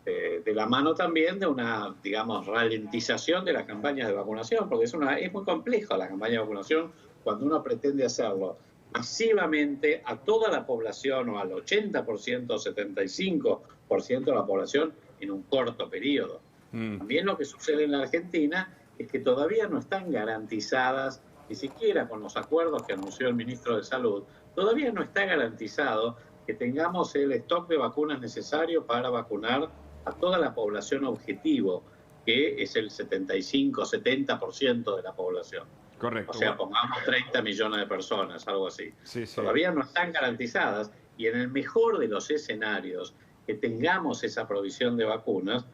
de la mano también de una, digamos, ralentización de las campañas de vacunación, porque es muy compleja la campaña de vacunación cuando uno pretende hacerlo masivamente a toda la población o al 80%, 75% de la población en un corto periodo. También lo que sucede en la Argentina es que todavía no están garantizadas, ni siquiera con los acuerdos que anunció el ministro de Salud, todavía no está garantizado que tengamos el stock de vacunas necesario para vacunar a toda la población objetivo, que es el 75-70% de la población. Correcto. O sea, pongamos 30 millones de personas, algo así. Sí, sí. Todavía no están garantizadas y en el mejor de los escenarios que tengamos esa provisión de vacunas,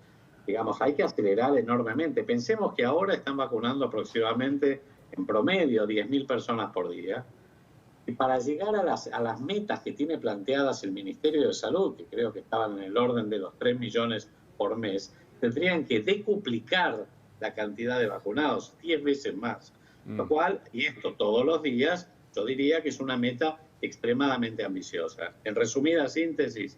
digamos, hay que acelerar enormemente. Pensemos que ahora están vacunando aproximadamente en promedio 10.000 personas por día. Y para llegar a las metas que tiene planteadas el Ministerio de Salud, que creo que estaban en el orden de los 3 millones por mes, tendrían que decuplicar la cantidad de vacunados, 10 veces más. Lo cual, y esto todos los días, yo diría que es una meta extremadamente ambiciosa. En resumida síntesis,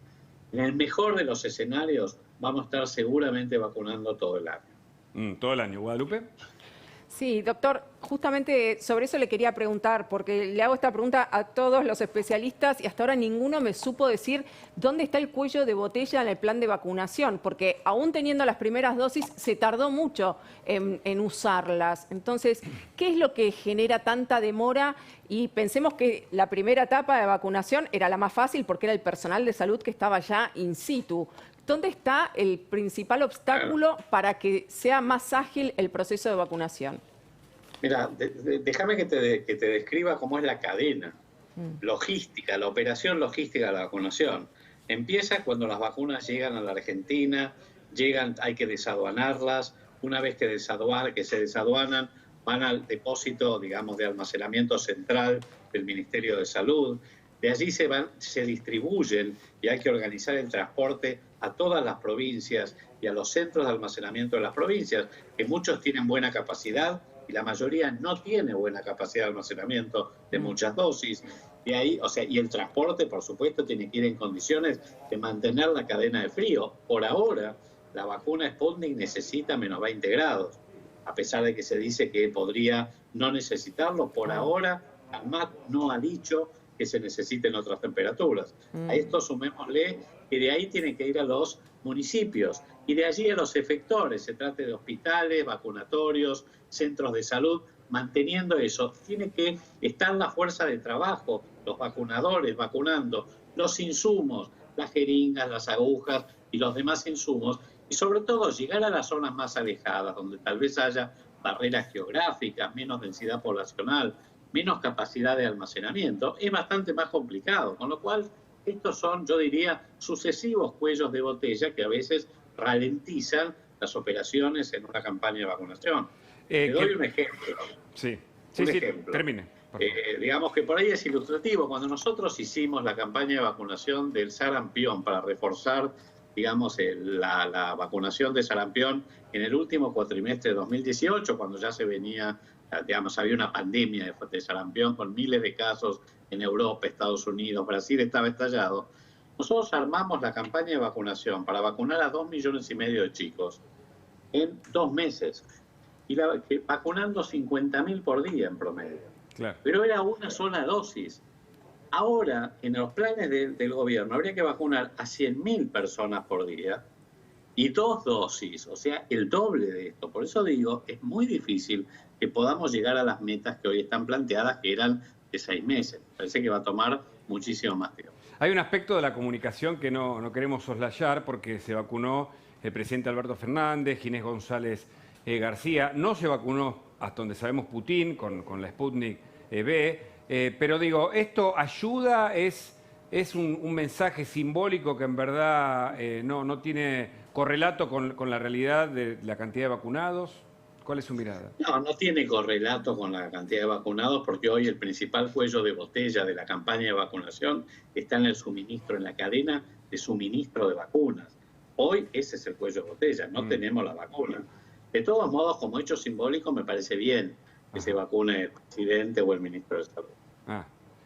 en el mejor de los escenarios vamos a estar seguramente vacunando todo el año. Todo el año. ¿Guadalupe? Sí, doctor, justamente sobre eso le quería preguntar, porque le hago esta pregunta a todos los especialistas y hasta ahora ninguno me supo decir dónde está el cuello de botella en el plan de vacunación, porque aún teniendo las primeras dosis se tardó mucho en usarlas. Entonces, ¿qué es lo que genera tanta demora? Y pensemos que la primera etapa de vacunación era la más fácil porque era el personal de salud que estaba ya in situ. ¿Dónde está el principal obstáculo para que sea más ágil el proceso de vacunación? Mira, déjame que te describa cómo es la cadena logística, la operación logística de la vacunación. Empieza cuando las vacunas llegan a la Argentina, hay que desaduanarlas. Una vez que se desaduanan, van al depósito, digamos, de almacenamiento central del Ministerio de Salud. De allí se distribuyen y hay que organizar el transporte a todas las provincias y a los centros de almacenamiento de las provincias, que muchos tienen buena capacidad y la mayoría no tiene buena capacidad de almacenamiento de muchas dosis. Y ahí, y el transporte, por supuesto, tiene que ir en condiciones de mantener la cadena de frío. Por ahora, la vacuna Sputnik necesita menos 20 grados, a pesar de que se dice que podría no necesitarlo. Por ahora, ANMAT no ha dicho que se necesiten otras temperaturas. A esto sumémosle que de ahí tienen que ir a los municipios y de allí a los efectores, se trate de hospitales, vacunatorios, centros de salud, manteniendo eso. Tiene que estar la fuerza de trabajo, los vacunadores vacunando, los insumos, las jeringas, las agujas y los demás insumos, y sobre todo llegar a las zonas más alejadas, donde tal vez haya barreras geográficas, menos densidad poblacional, menos capacidad de almacenamiento, es bastante más complicado, con lo cual estos son, yo diría, sucesivos cuellos de botella que a veces ralentizan las operaciones en una campaña de vacunación. Te doy un ejemplo. Sí, ejemplo. Termine. Digamos que por ahí es ilustrativo. Cuando nosotros hicimos la campaña de vacunación del sarampión para reforzar, digamos, la vacunación de sarampión en el último cuatrimestre de 2018, cuando ya se venía digamos, había una pandemia de sarampión con miles de casos en Europa, Estados Unidos, Brasil estaba estallado. Nosotros armamos la campaña de vacunación para vacunar a 2,5 millones de chicos en 2 meses. Y vacunando 50.000 por día en promedio. Claro. Pero era una sola dosis. Ahora, en los planes del gobierno, habría que vacunar a 100.000 personas por día y 2 dosis, o sea, el doble de esto. Por eso digo, es muy difícil que podamos llegar a las metas que hoy están planteadas, que eran de 6 meses. Parece que va a tomar muchísimo más tiempo. Hay un aspecto de la comunicación que no queremos soslayar, porque se vacunó el presidente Alberto Fernández, Ginés González García, no se vacunó, hasta donde sabemos, Putin con la Sputnik V, pero digo, ¿esto ayuda? ¿Es un mensaje simbólico que en verdad no tiene correlato con la realidad de la cantidad de vacunados? ¿Cuál es su mirada? No tiene correlato con la cantidad de vacunados, porque hoy el principal cuello de botella de la campaña de vacunación está en el suministro, en la cadena de suministro de vacunas. Hoy ese es el cuello de botella, no tenemos la vacuna. De todos modos, como hecho simbólico, me parece bien que se vacune el presidente o el ministro de Salud.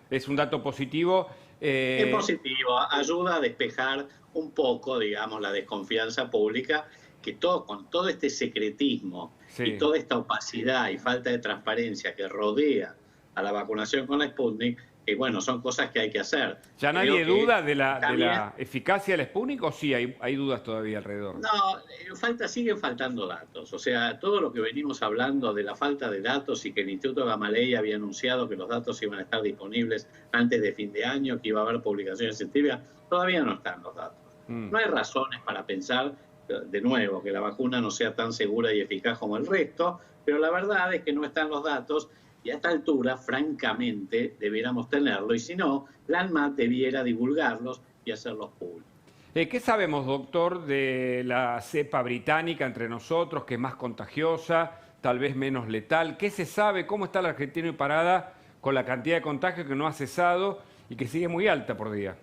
Es un dato positivo. Es positivo, ayuda a despejar un poco, digamos, la desconfianza pública, que con todo este secretismo y toda esta opacidad y falta de transparencia que rodea a la vacunación con la Sputnik, que bueno, son cosas que hay que hacer. ¿Ya nadie duda de la eficacia del Sputnik o sí hay dudas todavía alrededor? No, siguen faltando datos. O sea, todo lo que venimos hablando de la falta de datos y que el Instituto Gamaleya había anunciado que los datos iban a estar disponibles antes de fin de año, que iba a haber publicaciones científicas, todavía no están los datos. No hay razones para pensar, de nuevo, que la vacuna no sea tan segura y eficaz como el resto, pero la verdad es que no están los datos. Y a esta altura, francamente, debiéramos tenerlo. Y si no, la ANMAT debiera divulgarlos y hacerlos públicos. ¿Qué sabemos, doctor, de la cepa británica entre nosotros, que es más contagiosa, tal vez menos letal? ¿Qué se sabe? ¿Cómo está la Argentina parada con la cantidad de contagios que no ha cesado y que sigue muy alta por día?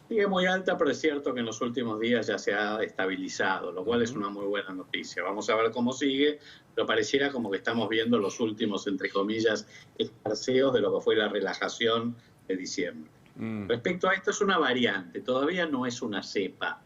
Sigue muy alta, pero es cierto que en los últimos días ya se ha estabilizado, lo cual es una muy buena noticia. Vamos a ver cómo sigue, pero pareciera como que estamos viendo los últimos, entre comillas, escarceos de lo que fue la relajación de diciembre. Respecto a esto, es una variante, todavía no es una cepa.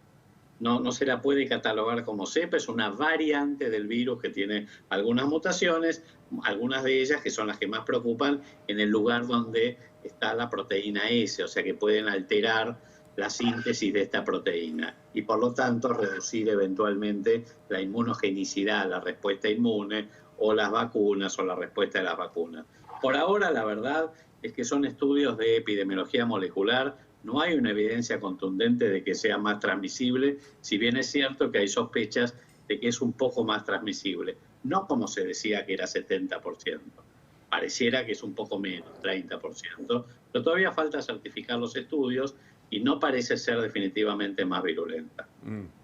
No se la puede catalogar como cepa, es una variante del virus que tiene algunas mutaciones, algunas de ellas que son las que más preocupan en el lugar donde está la proteína S, o sea que pueden alterar la síntesis de esta proteína y por lo tanto reducir eventualmente la inmunogenicidad, la respuesta inmune o las vacunas o la respuesta de las vacunas. Por ahora la verdad es que son estudios de epidemiología molecular, no hay una evidencia contundente de que sea más transmisible, si bien es cierto que hay sospechas de que es un poco más transmisible, no como se decía que era 70%. Pareciera que es un poco menos, 30%, pero todavía falta certificar los estudios y no parece ser definitivamente más virulenta.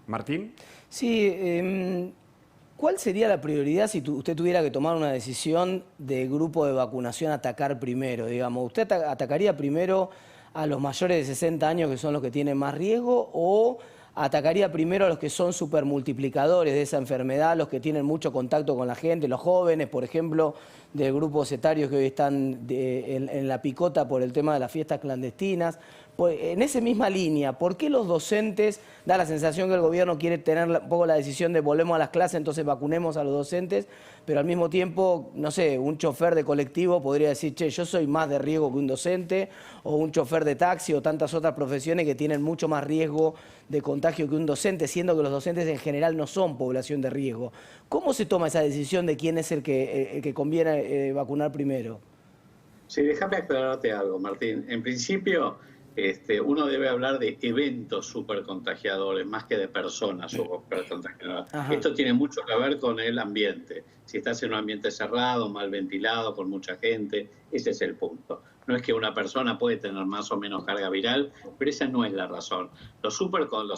¿Martín? Sí, ¿cuál sería la prioridad si usted tuviera que tomar una decisión de grupo de vacunación atacar primero? Digamos, ¿usted atacaría primero a los mayores de 60 años, que son los que tienen más riesgo, o atacaría primero a los que son supermultiplicadores de esa enfermedad, los que tienen mucho contacto con la gente, los jóvenes, por ejemplo, de grupos etarios que hoy están en la picota por el tema de las fiestas clandestinas? En esa misma línea, ¿por qué los docentes, da la sensación que el gobierno quiere tener un poco la decisión de volvemos a las clases, entonces vacunemos a los docentes, pero al mismo tiempo, no sé, un chofer de colectivo podría decir, che, yo soy más de riesgo que un docente, o un chofer de taxi o tantas otras profesiones que tienen mucho más riesgo de contagio que un docente, siendo que los docentes en general no son población de riesgo? ¿Cómo se toma esa decisión de quién es el que conviene vacunar primero? Sí, déjame aclararte algo, Martín. En principio, uno debe hablar de eventos supercontagiadores más que de personas supercontagiadoras. Esto tiene mucho que ver con el ambiente. Si estás en un ambiente cerrado, mal ventilado, con mucha gente, ese es el punto. No es que una persona puede tener más o menos carga viral, pero esa no es la razón. Los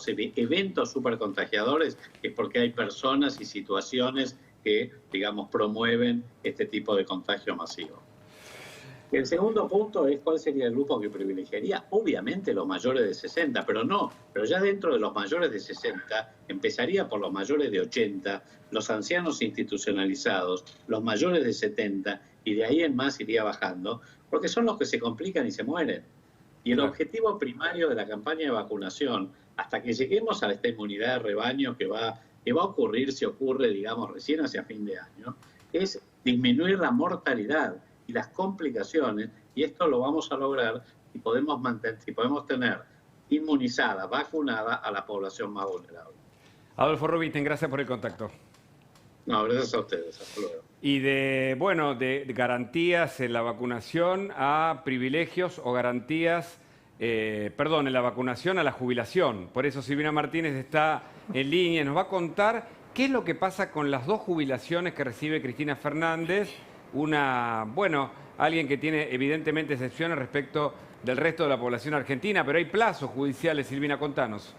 eventos supercontagiadores es porque hay personas y situaciones que, digamos, promueven este tipo de contagio masivo. El segundo punto es cuál sería el grupo que privilegiaría. Obviamente los mayores de 60, pero ya dentro de los mayores de 60 empezaría por los mayores de 80, los ancianos institucionalizados, los mayores de 70 y de ahí en más iría bajando, porque son los que se complican y se mueren. Y el objetivo primario de la campaña de vacunación, hasta que lleguemos a esta inmunidad de rebaño que va a ocurrir, si ocurre, digamos, recién hacia fin de año, es disminuir la mortalidad y las complicaciones, y esto lo vamos a lograr si podemos tener inmunizada, vacunada a la población más vulnerable. Adolfo Rubinstein, gracias por el contacto. No, gracias a ustedes. Hasta luego. Y de garantías en la vacunación a privilegios o garantías, en la vacunación a la jubilación. Por eso Silvina Martínez está en línea, nos va a contar qué es lo que pasa con las dos jubilaciones que recibe Cristina Fernández. Alguien que tiene evidentemente excepciones respecto del resto de la población argentina, pero hay plazos judiciales. Silvina, contanos.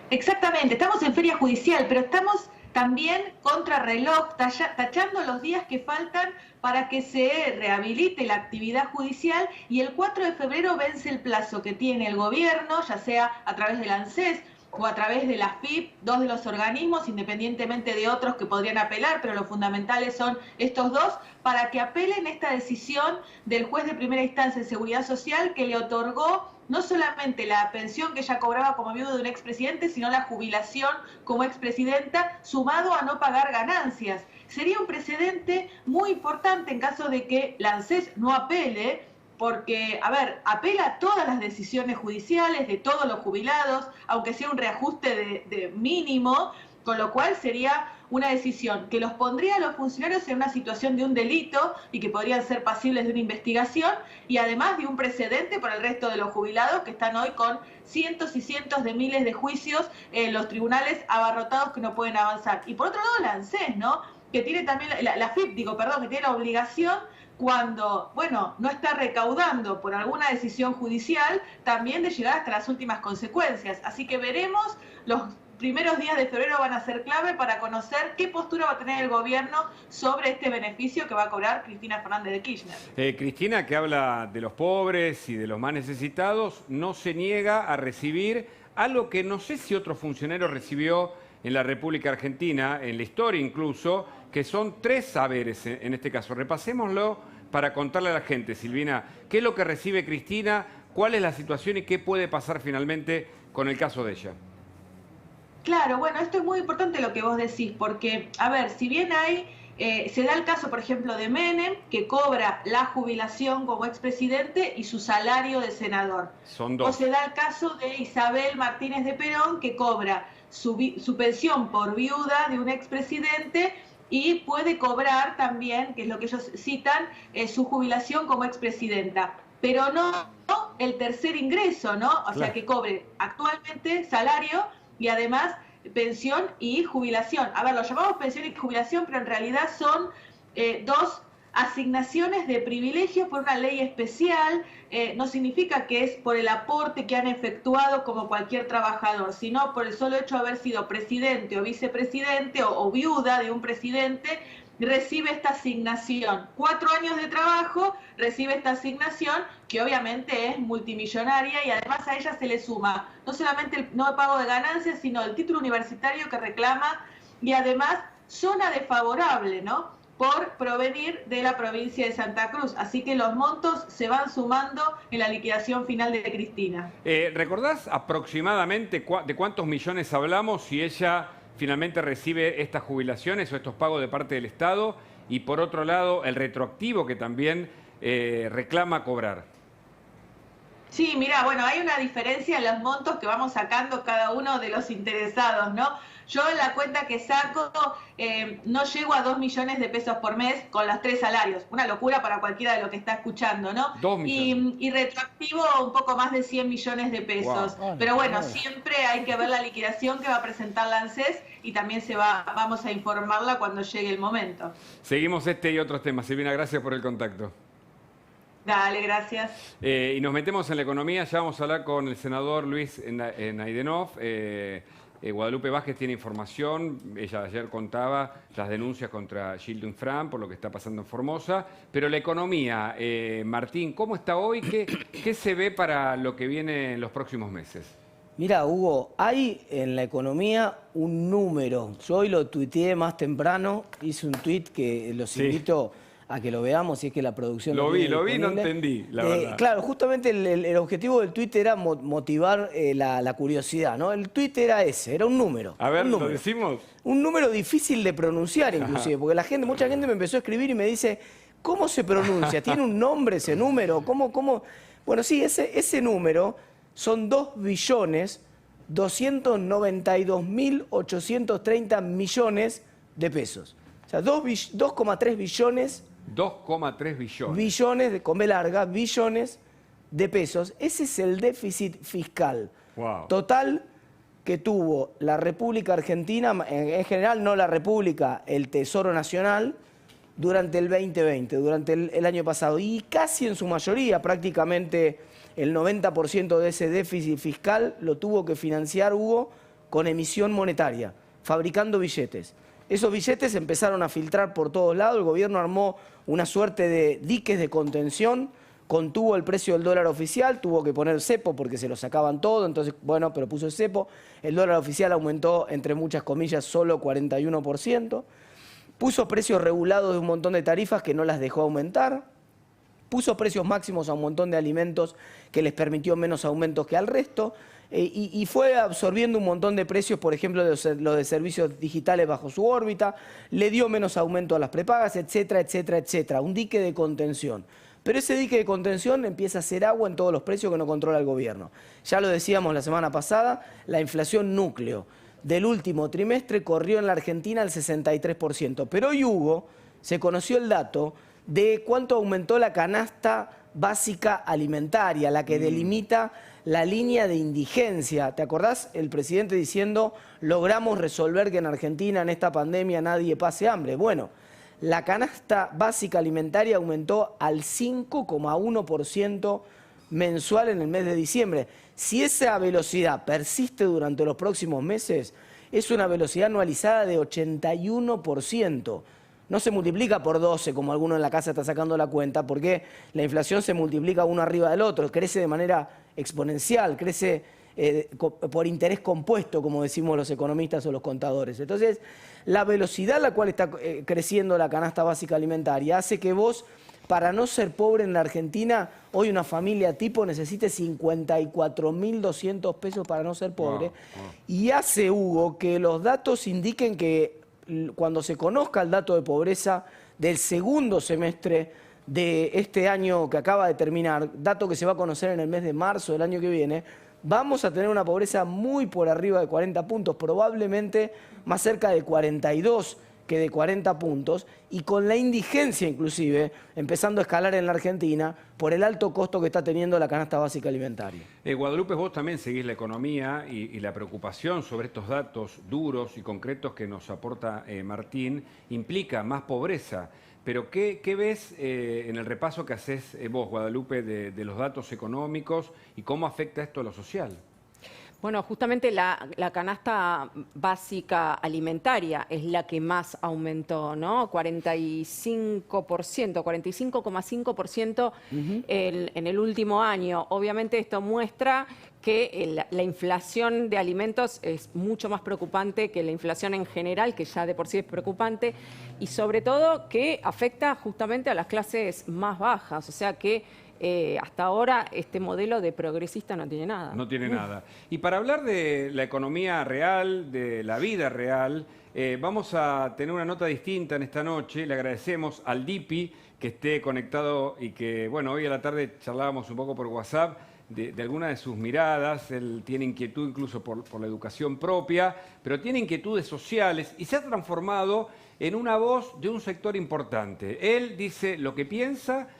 Exactamente, estamos en feria judicial, pero estamos también contra reloj, tachando los días que faltan para que se rehabilite la actividad judicial, y el 4 de febrero vence el plazo que tiene el gobierno, ya sea a través del ANSES o a través de la AFIP, dos de los organismos, independientemente de otros que podrían apelar, pero los fundamentales son estos dos, para que apelen esta decisión del juez de primera instancia de Seguridad Social, que le otorgó no solamente la pensión que ella cobraba como viuda de un expresidente, sino la jubilación como expresidenta, sumado a no pagar ganancias. Sería un precedente muy importante en caso de que la ANSES no apele, porque, apela a todas las decisiones judiciales de todos los jubilados, aunque sea un reajuste de mínimo, con lo cual sería una decisión que los pondría a los funcionarios en una situación de un delito y que podrían ser pasibles de una investigación, y además de un precedente para el resto de los jubilados que están hoy con cientos y cientos de miles de juicios en los tribunales abarrotados que no pueden avanzar. Y por otro lado la ANSES, ¿no?, que tiene también, la AFIP, que tiene la obligación, cuando, no está recaudando por alguna decisión judicial, también de llegar hasta las últimas consecuencias. Así que veremos, los primeros días de febrero van a ser clave para conocer qué postura va a tener el gobierno sobre este beneficio que va a cobrar Cristina Fernández de Kirchner. Cristina, que habla de los pobres y de los más necesitados, no se niega a recibir algo que no sé si otro funcionario recibió en la República Argentina, en la historia incluso, que son 3 saberes en este caso. Repasémoslo para contarle a la gente, Silvina, qué es lo que recibe Cristina, cuál es la situación y qué puede pasar finalmente con el caso de ella. Claro, esto es muy importante lo que vos decís, porque, si bien se da el caso, por ejemplo, de Menem, que cobra la jubilación como expresidente y su salario de senador. Son 2. O se da el caso de Isabel Martínez de Perón, que cobra su pensión por viuda de un expresidente y puede cobrar también, que es lo que ellos citan, su jubilación como expresidenta. Pero no el tercer ingreso, ¿no? O sea, que cobre actualmente salario y además pensión y jubilación. Lo llamamos pensión y jubilación, pero en realidad son 2 asignaciones de privilegios por una ley especial. No significa que es por el aporte que han efectuado como cualquier trabajador, sino por el solo hecho de haber sido presidente o vicepresidente o viuda de un presidente, recibe esta asignación. 4 años de trabajo, recibe esta asignación, que obviamente es multimillonaria, y además a ella se le suma no solamente el no pago de ganancias, sino el título universitario que reclama, y además zona desfavorable, ¿no?, por provenir de la provincia de Santa Cruz. Así que los montos se van sumando en la liquidación final de Cristina. ¿Recordás aproximadamente de cuántos millones hablamos si ella finalmente recibe estas jubilaciones o estos pagos de parte del Estado? Y por otro lado, el retroactivo que también reclama cobrar. Sí, mira, hay una diferencia en los montos que vamos sacando cada uno de los interesados, ¿no? Yo en la cuenta que saco no llego a 2 millones de pesos por mes con los 3 salarios. Una locura para cualquiera de lo que está escuchando, ¿no? 2 millones. Y retroactivo un poco más de 100 millones de pesos. Wow. Pero siempre hay que ver la liquidación que va a presentar la ANSES, y también vamos a informarla cuando llegue el momento. Seguimos este y otros temas. Silvina, gracias por el contacto. Dale, gracias. Y nos metemos en la economía. Ya vamos a hablar con el senador Luis Naidenov, Guadalupe Vázquez tiene información, ella ayer contaba las denuncias contra Gildo Infran por lo que está pasando en Formosa, pero la economía, Martín, ¿cómo está hoy? ¿Qué se ve para lo que viene en los próximos meses? Mira, Hugo, hay en la economía un número. Yo hoy lo tuiteé más temprano, hice un tuit que los invito a que lo veamos, si es que la producción... Lo vi, no entendí, la verdad. Claro, justamente el objetivo del tuit era motivar la curiosidad, ¿no? El tuit era ese, era un número. A ver, ¿lo decimos? Un número difícil de pronunciar inclusive, porque mucha gente me empezó a escribir y me dice, ¿cómo se pronuncia? ¿Tiene un nombre ese número? ¿Cómo? Bueno, sí, ese número son 2.292.830 millones de pesos. O sea, 2,3 billones... 2,3 billones. Billones, con B larga, billones de pesos. Ese es el déficit fiscal total que tuvo la República Argentina, en general no la República, el Tesoro Nacional, durante el 2020, durante el año pasado. Y casi en su mayoría, prácticamente el 90% de ese déficit fiscal lo tuvo que financiar, Hugo, con emisión monetaria, fabricando billetes. Esos billetes empezaron a filtrar por todos lados, el gobierno armó una suerte de diques de contención, contuvo el precio del dólar oficial, tuvo que poner cepo porque se lo sacaban todo, entonces, bueno, pero puso el cepo, el dólar oficial aumentó, entre muchas comillas, solo 41%, puso precios regulados de un montón de tarifas que no las dejó aumentar, puso precios máximos a un montón de alimentos que les permitió menos aumentos que al resto, y fue absorbiendo un montón de precios, por ejemplo, los de servicios digitales bajo su órbita, le dio menos aumento a las prepagas, etcétera, etcétera, etcétera. Un dique de contención. Pero ese dique de contención empieza a hacer agua en todos los precios que no controla el gobierno. Ya lo decíamos la semana pasada, la inflación núcleo del último trimestre corrió en la Argentina al 63%. Pero hoy, Hugo, se conoció el dato de cuánto aumentó la canasta básica alimentaria, la que delimita la línea de indigencia. ¿Te acordás? El presidente diciendo, logramos resolver que en Argentina en esta pandemia nadie pase hambre. Bueno, la canasta básica alimentaria aumentó al 5,1% mensual en el mes de diciembre. Si esa velocidad persiste durante los próximos meses, es una velocidad anualizada de 81%. No se multiplica por 12, como alguno en la casa está sacando la cuenta, porque la inflación se multiplica uno arriba del otro, crece de manera exponencial, crece por interés compuesto, como decimos los economistas o los contadores. Entonces, la velocidad a la cual está creciendo la canasta básica alimentaria hace que vos, para no ser pobre en la Argentina, hoy una familia tipo necesite 54.200 pesos para no ser pobre. Y hace, Hugo, que los datos indiquen que cuando se conozca el dato de pobreza del segundo semestre de este año que acaba de terminar, dato que se va a conocer en el mes de marzo del año que viene, vamos a tener una pobreza muy por arriba de 40 puntos, probablemente más cerca de 42 que de 40 puntos, y con la indigencia inclusive empezando a escalar en la Argentina por el alto costo que está teniendo la canasta básica alimentaria. Guadalupe, vos también seguís la economía y la preocupación sobre estos datos duros y concretos que nos aporta Martín implica más pobreza. Pero ¿qué ves en el repaso que haces vos, Guadalupe, de los datos económicos y cómo afecta esto a lo social? Bueno, justamente la canasta básica alimentaria es la que más aumentó, ¿no? 45,5% en el último año. Obviamente esto muestra que la inflación de alimentos es mucho más preocupante que la inflación en general, que ya de por sí es preocupante, y sobre todo que afecta justamente a las clases más bajas, o sea que hasta ahora este modelo de progresista no tiene nada. No tiene nada. Y para hablar de la economía real, de la vida real, vamos a tener una nota distinta en esta noche. Le agradecemos al DIPI que esté conectado y que, bueno, hoy a la tarde charlábamos un poco por WhatsApp de algunas de sus miradas. Él tiene inquietud incluso por la educación propia, pero tiene inquietudes sociales y se ha transformado en una voz de un sector importante. Él dice lo que piensa.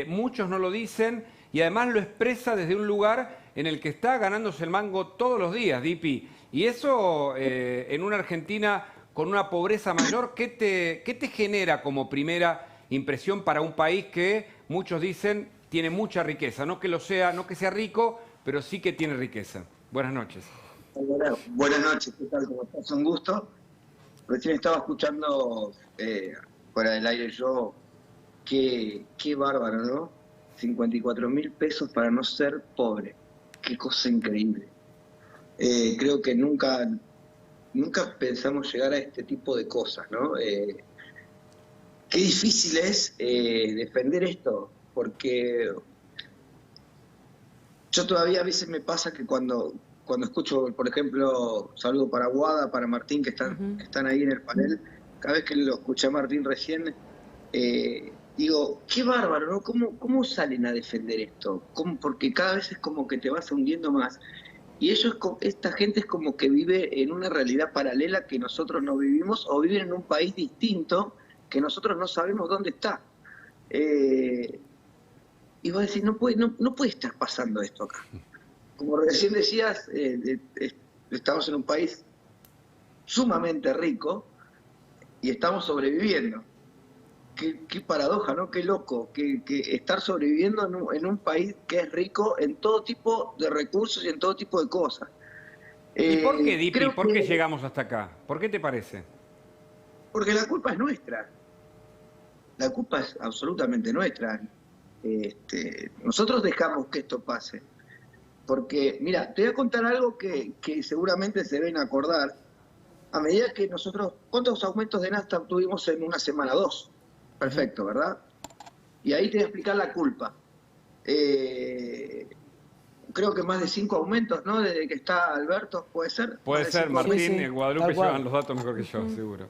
Muchos no lo dicen y además lo expresa desde un lugar en el que está ganándose el mango todos los días, Dipi. Y eso en una Argentina con una pobreza mayor, ¿qué te genera como primera impresión para un país que muchos dicen tiene mucha riqueza? No que sea rico, pero sí que tiene riqueza. Buenas noches. Buenas noches, ¿qué tal? ¿Cómo estás? Un gusto. Recién estaba escuchando fuera del aire yo, qué bárbaro, ¿no? 54.000 pesos para no ser pobre. Qué cosa increíble. Creo que nunca pensamos llegar a este tipo de cosas, ¿no? Qué difícil es defender esto, porque yo todavía a veces me pasa que cuando escucho, por ejemplo, saludo para Guada, para Martín, que están ahí en el panel, cada vez que lo escuché a Martín recién, digo, qué bárbaro, ¿no? ¿Cómo salen a defender esto? Porque cada vez es como que te vas hundiendo más. Y esta gente es como que vive en una realidad paralela que nosotros no vivimos, o viven en un país distinto que nosotros no sabemos dónde está. Y vos decís, no puede estar pasando esto acá. Como recién decías, estamos en un país sumamente rico y estamos sobreviviendo. Qué paradoja, ¿no? Qué loco, que estar sobreviviendo en un país que es rico en todo tipo de recursos y en todo tipo de cosas. ¿Y por qué, Dipi? ¿Por qué llegamos hasta acá? ¿Por qué te parece? Porque la culpa es nuestra. La culpa es absolutamente nuestra. Nosotros dejamos que esto pase. Porque, mira, te voy a contar algo que seguramente se deben acordar. A medida que nosotros, ¿cuántos aumentos de nafta tuvimos en una semana? 2. Perfecto, ¿verdad? Y ahí te voy a explicar la culpa. Creo que más de 5 aumentos, ¿no? Desde que está Alberto, ¿puede ser? Puede ser, Martín, sí. en Guadalupe llevan los datos mejor que yo, seguro.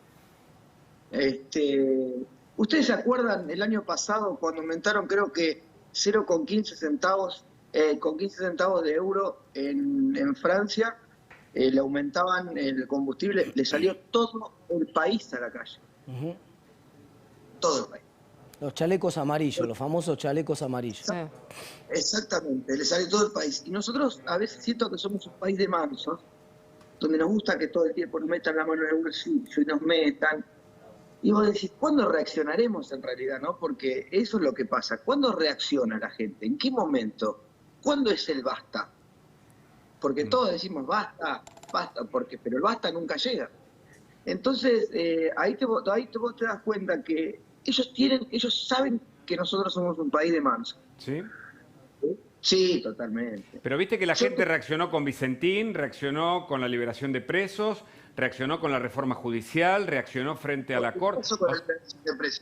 ¿Ustedes se acuerdan el año pasado cuando aumentaron, creo que 0,15 centavos, con 15 centavos de euro en Francia? Le aumentaban el combustible, le salió todo el país a la calle. Todo el país. Los chalecos amarillos, los famosos chalecos amarillos. Exactamente, le salió todo el país. Y nosotros a veces siento que somos un país de mansos, donde nos gusta que todo el tiempo nos metan la mano en el bolsillo y nos metan. Y vos decís, ¿cuándo reaccionaremos en realidad, no? Porque eso es lo que pasa. ¿Cuándo reacciona la gente? ¿En qué momento? ¿Cuándo es el basta? Porque todos decimos basta, pero el basta nunca llega. Entonces, ahí vos te das cuenta que ellos saben que nosotros somos un país de manso. ¿Sí? Sí, totalmente. Pero viste que la gente reaccionó con Vicentín, reaccionó con la liberación de presos, reaccionó con la reforma judicial, reaccionó frente a la Corte.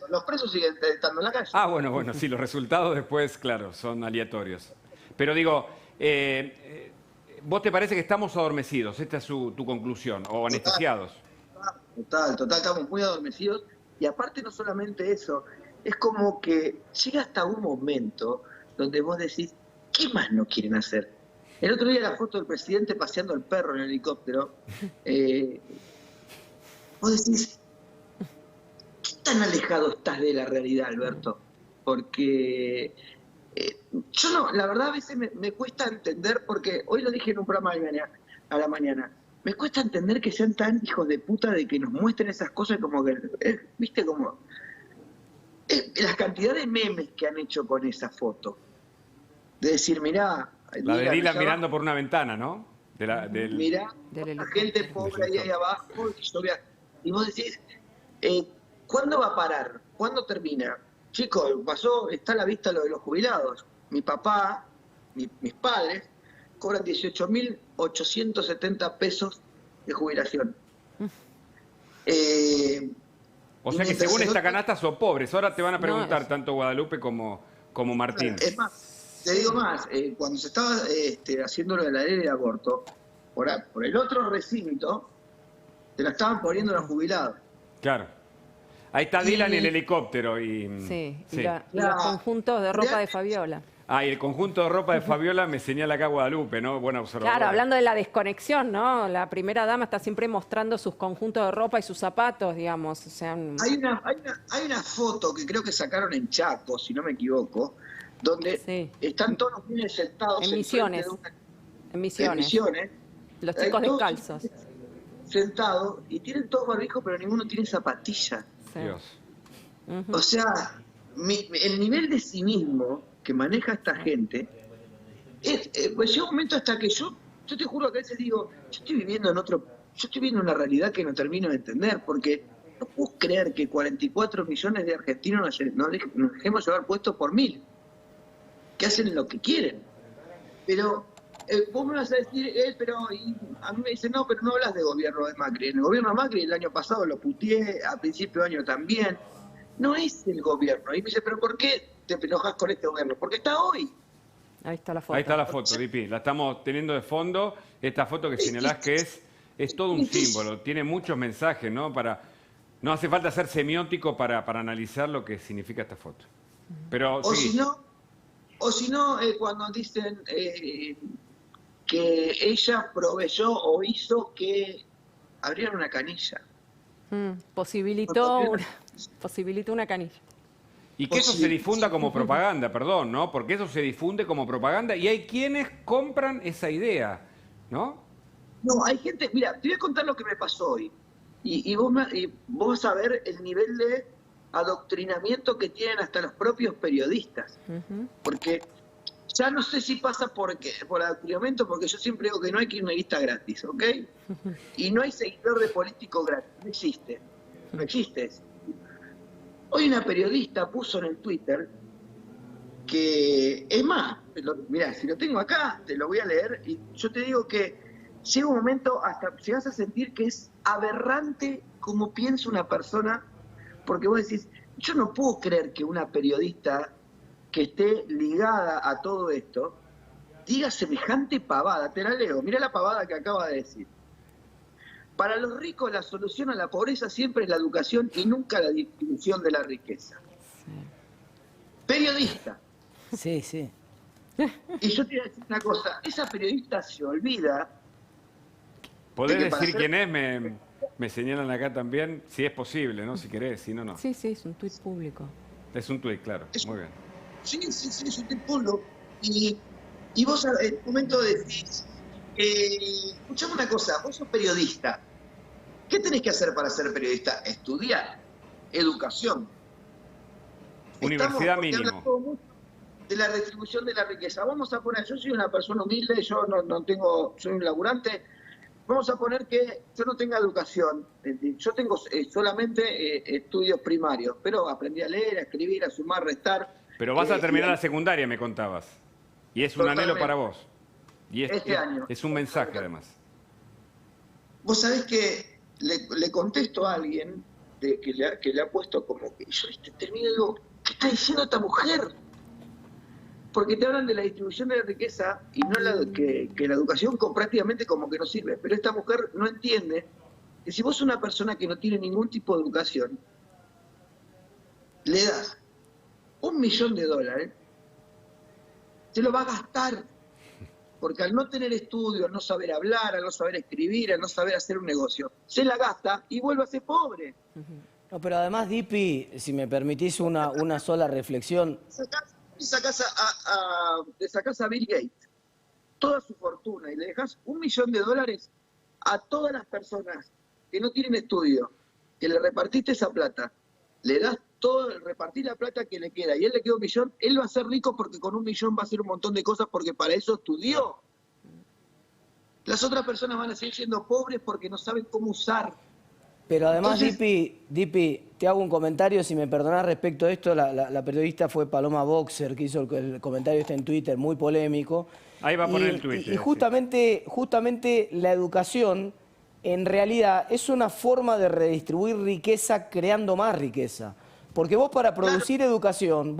Los presos siguen estando en la calle. Ah, bueno, sí, los resultados después, claro, son aleatorios. Pero digo, ¿vos te parece que estamos adormecidos? Esta es tu conclusión, o anestesiados. Total, estamos muy adormecidos. Y aparte no solamente eso, es como que llega hasta un momento donde vos decís, ¿qué más no quieren hacer? El otro día la foto del presidente paseando al perro en el helicóptero. Vos decís, ¿qué tan alejado estás de la realidad, Alberto? Porque yo no, la verdad a veces me cuesta entender, porque hoy lo dije en un programa a la mañana, me cuesta entender que sean tan hijos de puta de que nos muestren esas cosas como que, viste, como la cantidad de memes que han hecho con esa foto. De decir, mirá... La de Dylan mirando por una ventana, ¿no? Mirá, la gente pobre ahí abajo. Y vos decís, ¿cuándo va a parar? ¿Cuándo termina? Chicos, está a la vista lo de los jubilados. Mi papá, mis padres, cobran 18.870 pesos de jubilación. O sea que según esta canasta son pobres. Ahora te van a preguntar tanto Guadalupe como Martín. Es más, te digo más, cuando se estaba haciendo lo de la ley del aborto, por el otro recinto, te la estaban poniendo los jubilados. Claro. Ahí está Dylan en el helicóptero. Y los conjuntos de ropa de Fabiola. Ah, y el conjunto de ropa de Fabiola me señala acá Guadalupe, ¿no? Buena observación. Claro, hablando de la desconexión, ¿no? La primera dama está siempre mostrando sus conjuntos de ropa y sus zapatos, digamos. O sea, hay una foto que creo que sacaron en Chaco, si no me equivoco, donde están todos los niños sentados en Misiones. En Misiones. Los chicos descalzos. Sentados y tienen todos barbijos, pero ninguno tiene zapatillas. Sí. Dios. O sea, el nivel de cinismo que maneja esta gente, pues llega un momento hasta que yo yo te juro que a veces digo, yo estoy viviendo una realidad que no termino de entender, porque no puedo creer que 44 millones de argentinos nos dejemos llevar puestos por 1000, que hacen lo que quieren. Pero vos me vas a decir, y a mí me dicen, no, pero no hablas de gobierno de Macri. En el gobierno de Macri el año pasado lo puteé, a principio de año también. No es el gobierno. Y me dice, pero ¿por qué te enojas con este gobierno? Porque está hoy. Ahí está la foto. Ahí está la foto, Dipi. La estamos teniendo de fondo. Esta foto que señalás que es todo un símbolo. Tiene muchos mensajes, ¿no? No hace falta ser semiótico para analizar lo que significa esta foto. Pero, o si no, cuando dicen que ella proveyó o hizo que abrieran una canilla. Posibilitó una canilla. Y que eso se difunda como propaganda, perdón, ¿no? Porque eso se difunde como propaganda y hay quienes compran esa idea, ¿no? No, hay gente, mira, te voy a contar lo que me pasó hoy. Y vos vas a ver el nivel de adoctrinamiento que tienen hasta los propios periodistas. Porque ya no sé si pasa por adoctrinamiento, porque yo siempre digo que no hay kirchnerista gratis, ¿ok? Y no hay seguidor de político gratis, no existe. No existe eso. Hoy una periodista puso en el Twitter que, es más, mirá, si lo tengo acá, te lo voy a leer, y yo te digo que llega un momento, hasta llegas a sentir que es aberrante cómo piensa una persona, porque vos decís, yo no puedo creer que una periodista que esté ligada a todo esto diga semejante pavada. Te la leo, mirá la pavada que acaba de decir. Para los ricos la solución a la pobreza siempre es la educación y nunca la distribución de la riqueza. Sí. Periodista. Sí, sí. Y yo te voy a decir una cosa, esa periodista se olvida. ¿Podés decir quién es? Me señalan acá también, si es posible, ¿no? Si querés, si no, no. Sí, es un tuit público. Es un tuit, claro. Muy bien. Sí, es un tuit público. Y vos en un momento decís, escuchame una cosa, vos sos periodista. ¿Qué tenés que hacer para ser periodista? Estudiar, educación. Universidad mínimo. De la redistribución de la riqueza. Vamos a poner, yo soy una persona humilde, yo soy un laburante. Vamos a poner que yo no tenga educación. Yo tengo solamente estudios primarios, pero aprendí a leer, a escribir, a sumar, restar. Pero vas a terminar la secundaria, me contabas. Y es un anhelo para vos. Y este año. Es un mensaje, además. Vos sabés que le contesto a alguien que le ha puesto como que yo termino y digo, ¿qué está diciendo esta mujer? Porque te hablan de la distribución de la riqueza y no que la educación prácticamente como que no sirve. Pero esta mujer no entiende que si vos sos una persona que no tiene ningún tipo de educación, le das $1 millón, se lo va a gastar. Porque al no tener estudio, al no saber hablar, al no saber escribir, al no saber hacer un negocio, se la gasta y vuelve a ser pobre. No, pero además, Dipi, si me permitís una sola reflexión. Le sacás a Bill Gates toda su fortuna y le dejás $1 millón a todas las personas que no tienen estudio, que le repartiste esa plata, le das repartís la plata que le queda y él le queda $1 millón, él va a ser rico porque con $1 millón va a hacer un montón de cosas porque para eso estudió. Las otras personas van a seguir siendo pobres porque no saben cómo usar. Pero además, Entonces, Dipi, te hago un comentario, si me perdonás respecto a esto, la periodista fue Paloma Boxer, que hizo el comentario en Twitter, muy polémico. Ahí va a poner el Twitter. Y justamente la educación, en realidad, es una forma de redistribuir riqueza creando más riqueza. Porque vos para producir educación,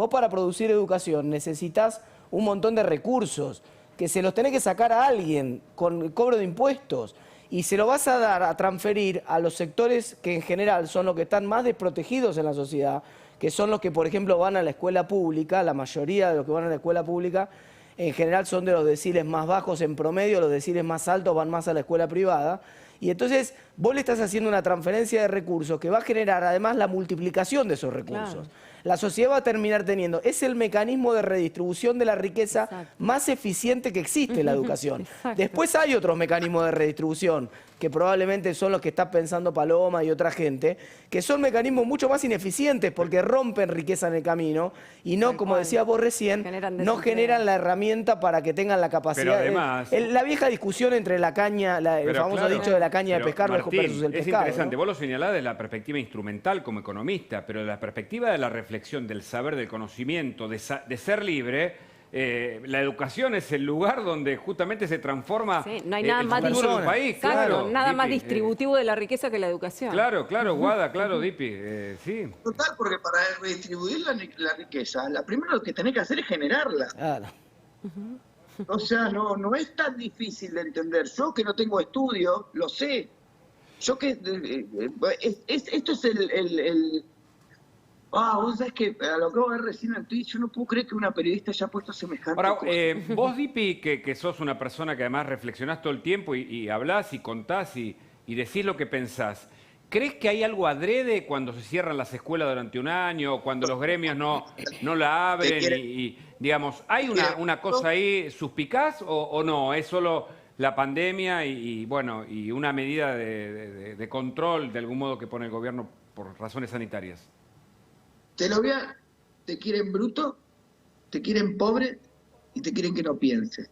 necesitas un montón de recursos, que se los tenés que sacar a alguien con el cobro de impuestos. Y se lo vas a transferir a los sectores que en general son los que están más desprotegidos en la sociedad, que son los que, por ejemplo, van a la escuela pública. La mayoría de los que van a la escuela pública en general son de los deciles más bajos en promedio, los deciles más altos van más a la escuela privada. Y entonces vos le estás haciendo una transferencia de recursos que va a generar además la multiplicación de esos recursos. Claro. la sociedad va a terminar teniendo. Es el mecanismo de redistribución de la riqueza más eficiente que existe en la educación. Después hay otros mecanismos de redistribución, que probablemente son los que está pensando Paloma y otra gente, que son mecanismos mucho más ineficientes porque rompen riqueza en el camino y no, como decías vos recién, no generan la herramienta para que tengan la capacidad. Pero además, la vieja discusión entre la caña, el famoso dicho de la caña de pescar Martín, versus el pescado. es interesante, vos lo señalás desde la perspectiva instrumental como economista, pero desde la perspectiva de la reflexión, del saber, del conocimiento, de ser libre. La educación es el lugar donde justamente se transforma no hay nada más futuro del país. Claro, nada Dipi, más distributivo de la riqueza que la educación. Claro, Guada, claro, Dipi, sí. Total, porque para redistribuir la riqueza, la primera lo que tenés que hacer es generarla. Claro. O sea, no es tan difícil de entender. Yo que no tengo estudio, lo sé. Yo que... esto es el vos sabés que a lo que acabo de ver recién en Twitch, yo no puedo creer que una periodista haya puesto semejante Ahora, cosa. vos, Dipi, que sos una persona que además reflexionás todo el tiempo y hablás y contás y decís lo que pensás, ¿crees que hay algo adrede cuando se cierran las escuelas durante un año, cuando los gremios no la abren y digamos, ¿hay una cosa ahí suspicaz o no? ¿Es solo la pandemia y una medida de control de algún modo que pone el gobierno por razones sanitarias? Te quieren bruto, te quieren pobre y te quieren que no pienses.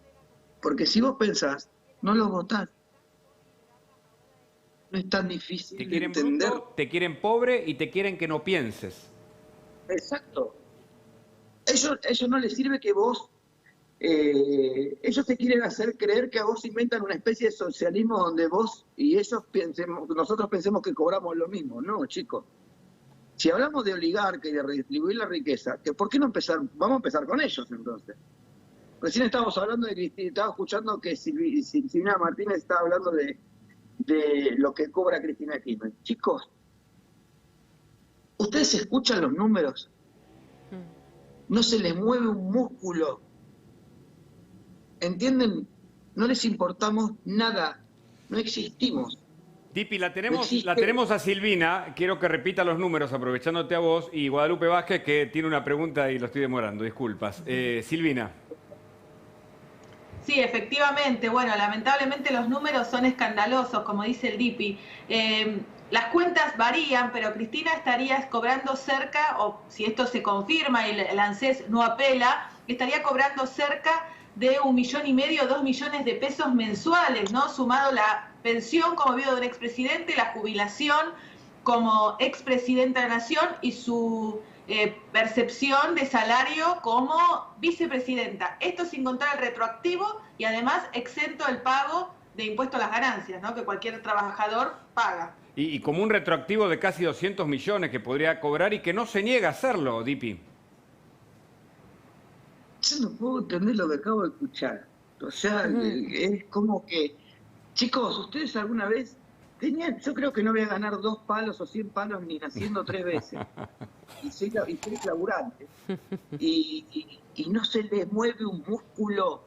Porque si vos pensás, no los votás. No es tan difícil te quieren entender. Bruto, te quieren pobre y te quieren que no pienses. Exacto. Ellos no les sirve que vos... ellos te quieren hacer creer que a vos inventan una especie de socialismo donde vos y nosotros pensemos que cobramos lo mismo. No, chicos. Si hablamos de oligarca y de redistribuir la riqueza, ¿por qué no empezar? Vamos a empezar con ellos entonces. Recién estábamos hablando de Cristina, estaba escuchando que Silvina Martínez estaba hablando de lo que cobra Cristina Kirchner. Chicos, ¿ustedes escuchan los números? No se les mueve un músculo. ¿Entienden? No les importamos nada. No existimos. Dipi, la tenemos a Silvina, quiero que repita los números aprovechándote a vos, y Guadalupe Vázquez que tiene una pregunta y lo estoy demorando, disculpas. Silvina. Sí, efectivamente. Bueno, lamentablemente los números son escandalosos, como dice el Dipi. Las cuentas varían, pero Cristina estaría cobrando cerca, o si esto se confirma y el ANSES no apela, estaría cobrando cerca de 1,5 millones, 2 millones de pesos mensuales, ¿no? Sumado la pensión como viudo de un expresidente, la jubilación como expresidenta de la Nación y su percepción de salario como vicepresidenta. Esto sin contar el retroactivo y además exento el pago de impuesto a las ganancias, ¿no? Que cualquier trabajador paga. Y como un retroactivo de casi 200 millones que podría cobrar y que no se niega a hacerlo, Dipi. Yo no puedo entender lo que acabo de escuchar. O sea, es como que... Chicos, ¿ustedes alguna vez tenían... Yo creo que no voy a ganar 2 palos o 100 palos ni naciendo 3 veces. Y soy laburante. Y no se les mueve un músculo.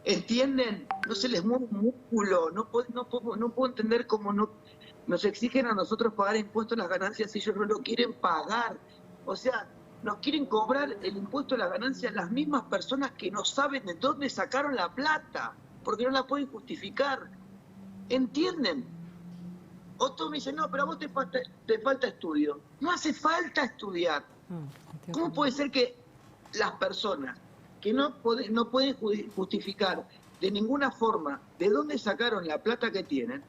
¿Entienden? No se les mueve un músculo. No puedo entender cómo nos exigen a nosotros pagar impuestos a las ganancias si ellos no lo quieren pagar. O sea... Nos quieren cobrar el impuesto a la ganancia las mismas personas que no saben de dónde sacaron la plata, porque no la pueden justificar. ¿Entienden? Otros me dicen, no, pero a vos te falta estudio. No hace falta estudiar. ¿Cómo puede ser que las personas que no pueden justificar de ninguna forma de dónde sacaron la plata que tienen,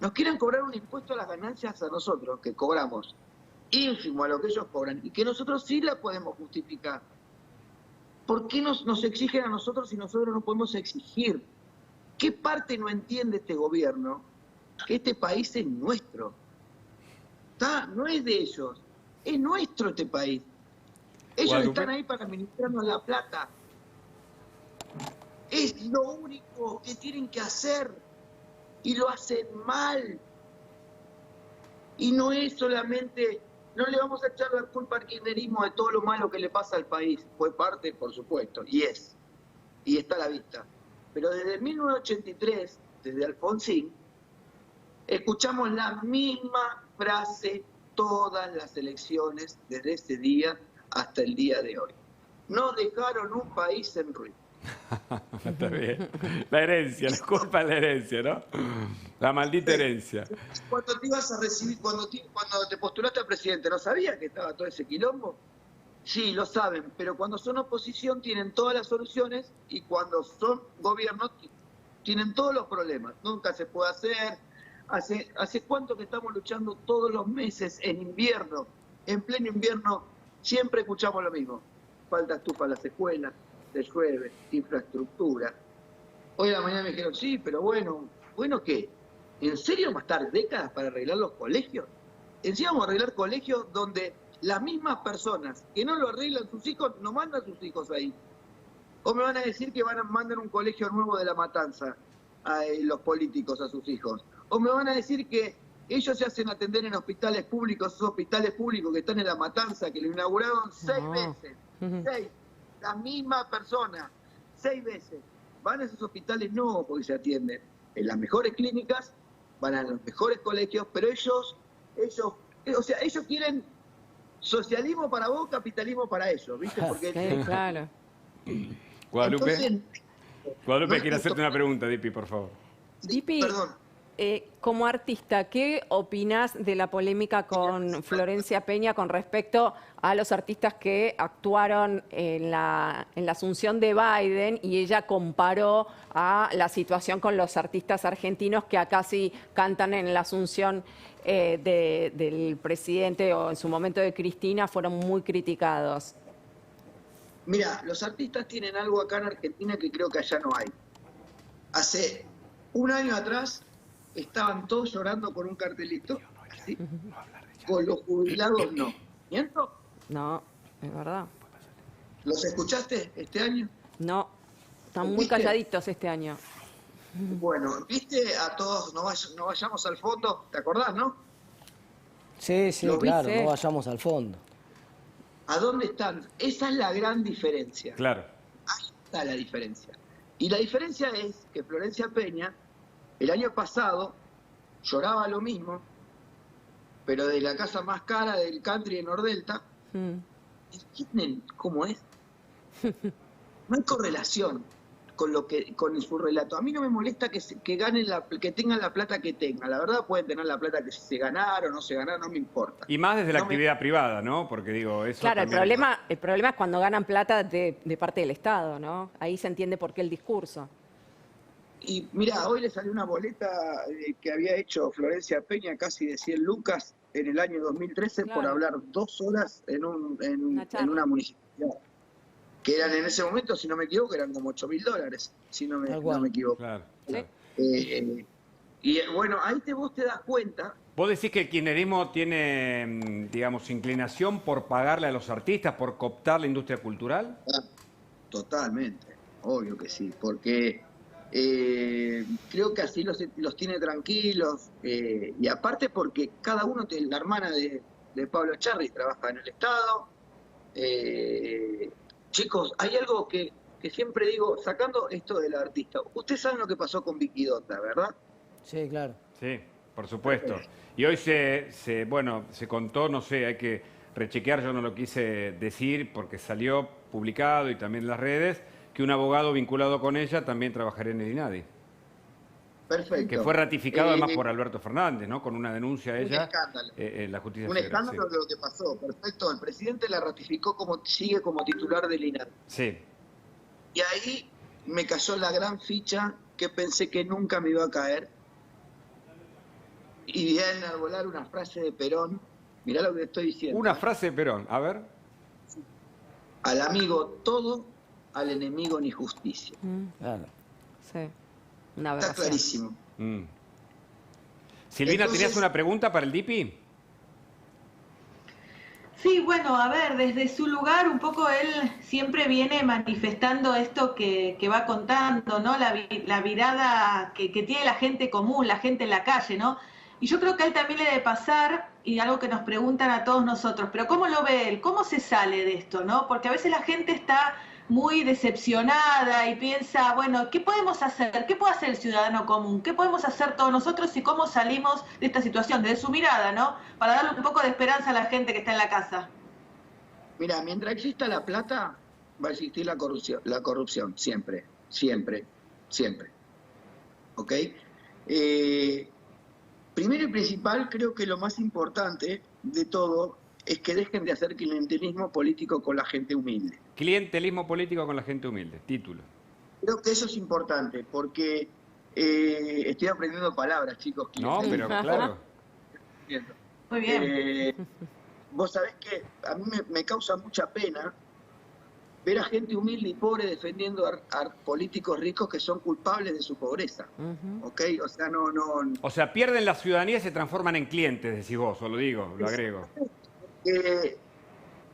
nos quieran cobrar un impuesto a las ganancias a nosotros, que cobramos ínfimo a lo que ellos cobran, y que nosotros sí la podemos justificar? ¿Por qué nos exigen a nosotros si nosotros no podemos exigir? ¿Qué parte no entiende este gobierno? Que este país es nuestro. No es de ellos, es nuestro este país. Ellos Guadalupe. Están ahí para administrarnos la plata. Es lo único que tienen que hacer, y lo hacen mal. Y no es solamente... No le vamos a echar la culpa al kirchnerismo de todo lo malo que le pasa al país. Fue parte, por supuesto, y está a la vista. Pero desde 1983, desde Alfonsín, escuchamos la misma frase todas las elecciones desde ese día hasta el día de hoy. No dejaron un país en ruinas. Está bien. La herencia, la culpa es la herencia, ¿no? La maldita herencia. Cuando te ibas a recibir, cuando te postulaste a presidente, ¿no sabías que estaba todo ese quilombo? Sí, lo saben, pero cuando son oposición tienen todas las soluciones y cuando son gobierno tienen todos los problemas. Nunca se puede hacer. ¿Hace cuánto que estamos luchando todos los meses en invierno? En pleno invierno siempre escuchamos lo mismo. Falta estufa en las escuelas, se llueve, infraestructura. Hoy a la mañana me dijeron, sí, pero bueno ¿qué? ¿En serio vamos a estar décadas para arreglar los colegios? Encima vamos a arreglar colegios donde las mismas personas que no lo arreglan sus hijos, no mandan sus hijos ahí. ¿O me van a decir que mandan un colegio nuevo de La Matanza a los políticos a sus hijos? ¿O me van a decir que ellos se hacen atender en hospitales públicos, esos hospitales públicos que están en La Matanza, que lo inauguraron 6 veces? 6. La misma persona, 6 veces. Van a esos hospitales no porque se atienden en las mejores clínicas, van a los mejores colegios, pero ellos quieren socialismo para vos, capitalismo para ellos, ¿viste? Porque sí, claro. Guadalupe, entonces, Guadalupe, quiero hacerte una pregunta, Dipi, por favor. Dipi, perdón. como artista, ¿qué opinás de la polémica con Florencia Peña con respecto a los artistas que actuaron en la asunción de Biden y ella comparó a la situación con los artistas argentinos que acá sí cantan en la asunción del presidente o en su momento de Cristina, fueron muy criticados? Mira, los artistas tienen algo acá en Argentina que creo que allá no hay. Hace un año atrás estaban todos llorando con un cartelito, así. Con los jubilados no. ¿Miento? No, es verdad. ¿Los escuchaste este año? No, están muy ¿Viste? calladitos este año. Bueno, viste a todos, no vayamos al fondo, ¿te acordás, no? Sí, claro, viste? no vayamos al fondo. ¿A dónde están? Esa es la gran diferencia. Claro. Ahí está la diferencia. Y la diferencia es que Florencia Peña, el año pasado, lloraba lo mismo, pero de la casa más cara del country de Nordelta. ¿Entienden cómo es? No hay correlación con su relato. A mí no me molesta que ganen que tengan la plata que tengan. La verdad pueden tener la plata que se ganaron o no se ganaron, no me importa. Y más desde la actividad privada, ¿no? Porque digo, eso Claro, también... el problema es cuando ganan plata de parte del Estado, ¿no? Ahí se entiende por qué el discurso. Y mira, hoy le salió una boleta que había hecho Florencia Peña, casi de 100 lucas, en el año 2013 Claro. por hablar 2 horas en una municipalidad. Que eran en ese momento, si no me equivoco, eran como $8.000, si no me equivoco. Claro, ¿Sí? claro. Y bueno, ahí vos te das cuenta. ¿Vos decís que el kirchnerismo tiene, digamos, inclinación por pagarle a los artistas, por cooptar la industria cultural? Totalmente, obvio que sí, porque creo que así los tiene tranquilos, y aparte porque cada uno, la hermana de Pablo Echarri trabaja en el Estado. Chicos, hay algo que siempre digo, sacando esto del artista, ustedes saben lo que pasó con Vicky Dota, ¿verdad? Sí, claro. Sí, por supuesto. Y hoy se contó, no sé, hay que rechequear, yo no lo quise decir porque salió publicado y también en las redes, que un abogado vinculado con ella también trabajaría en el INADI. Perfecto. Que fue ratificado además por Alberto Fernández, ¿no? Con una denuncia a ella. Un escándalo. La justicia Un federal, escándalo de lo que pasó, perfecto. El presidente la ratificó sigue como titular del INADI. Sí. Y ahí me cayó la gran ficha que pensé que nunca me iba a caer. Y vi a enarbolar una frase de Perón. Mirá lo que estoy diciendo. Una frase de Perón, a ver. Al amigo todo, al enemigo ni justicia. Claro. Sí. Una Está aberración. clarísimo. Silvina, Entonces, ¿tenías una pregunta para el Dipi? Sí, bueno, a ver, desde su lugar un poco él siempre viene manifestando esto que va contando, ¿no? La mirada que tiene la gente común, la gente en la calle, ¿no? Y yo creo que a él también le debe pasar, y algo que nos preguntan a todos nosotros, pero ¿cómo lo ve él? ¿Cómo se sale de esto, no? Porque a veces la gente está muy decepcionada y piensa, bueno, ¿qué podemos hacer? ¿Qué puede hacer el ciudadano común? ¿Qué podemos hacer todos nosotros y cómo salimos de esta situación? Desde su mirada, ¿no? Para darle un poco de esperanza a la gente que está en la casa. Mira, mientras exista la plata, va a existir la corrupción, siempre, siempre, siempre. ¿Ok? Primero y principal, creo que lo más importante de todo es que dejen de hacer clientelismo político con la gente humilde. Clientelismo político con la gente humilde, título. Creo que eso es importante, porque estoy aprendiendo palabras, chicos. No, pero claro. Muy bien. Vos sabés que a mí me causa mucha pena ver a gente humilde y pobre defendiendo a políticos ricos que son culpables de su pobreza. ¿Ok? O sea, no... O sea, pierden la ciudadanía y se transforman en clientes, decís vos, o lo digo, lo agrego.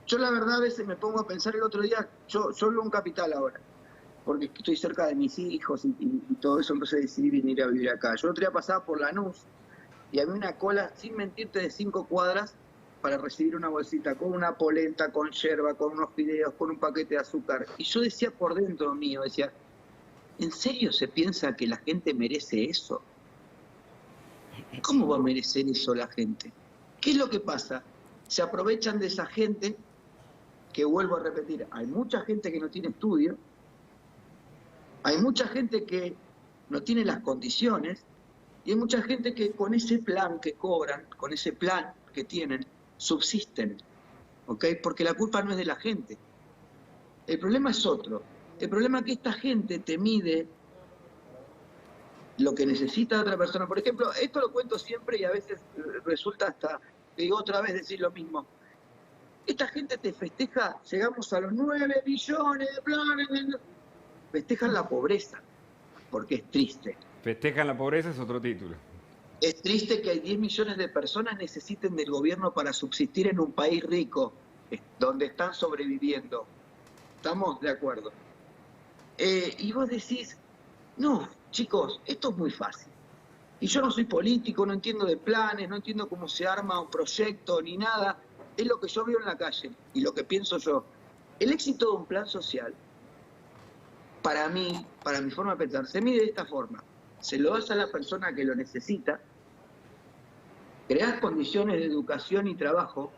Yo la verdad a veces me pongo a pensar el otro día, yo vivo en Capital ahora, porque estoy cerca de mis hijos y todo eso, entonces decidí venir a vivir acá. Yo el otro día pasaba por Lanús y había una cola, sin mentirte, de 5 cuadras para recibir una bolsita con una polenta, con yerba, con unos fideos, con un paquete de azúcar. Y yo decía por dentro mío, decía, ¿en serio se piensa que la gente merece eso? ¿Cómo va a merecer eso la gente? ¿Qué es lo que pasa? Se aprovechan de esa gente, que vuelvo a repetir, hay mucha gente que no tiene estudio, hay mucha gente que no tiene las condiciones, y hay mucha gente que con ese plan que cobran, con ese plan que tienen, subsisten, ¿ok? Porque la culpa no es de la gente. El problema es otro. El problema es que esta gente te mide lo que necesita otra persona. Por ejemplo, esto lo cuento siempre y a veces resulta hasta, digo otra vez decir lo mismo. Esta gente te festeja, llegamos a los 9 billones de planes, festejan la pobreza, porque es triste. Festejan la pobreza es otro título. Es triste que 10 millones de personas necesiten del gobierno para subsistir en un país rico, donde están sobreviviendo. ¿Estamos de acuerdo? Y vos decís, no, chicos, esto es muy fácil. Y yo no soy político, no entiendo de planes, no entiendo cómo se arma un proyecto ni nada. Es lo que yo veo en la calle y lo que pienso yo. El éxito de un plan social, para mí, para mi forma de pensar, se mide de esta forma. Se lo das a la persona que lo necesita, creas condiciones de educación y trabajo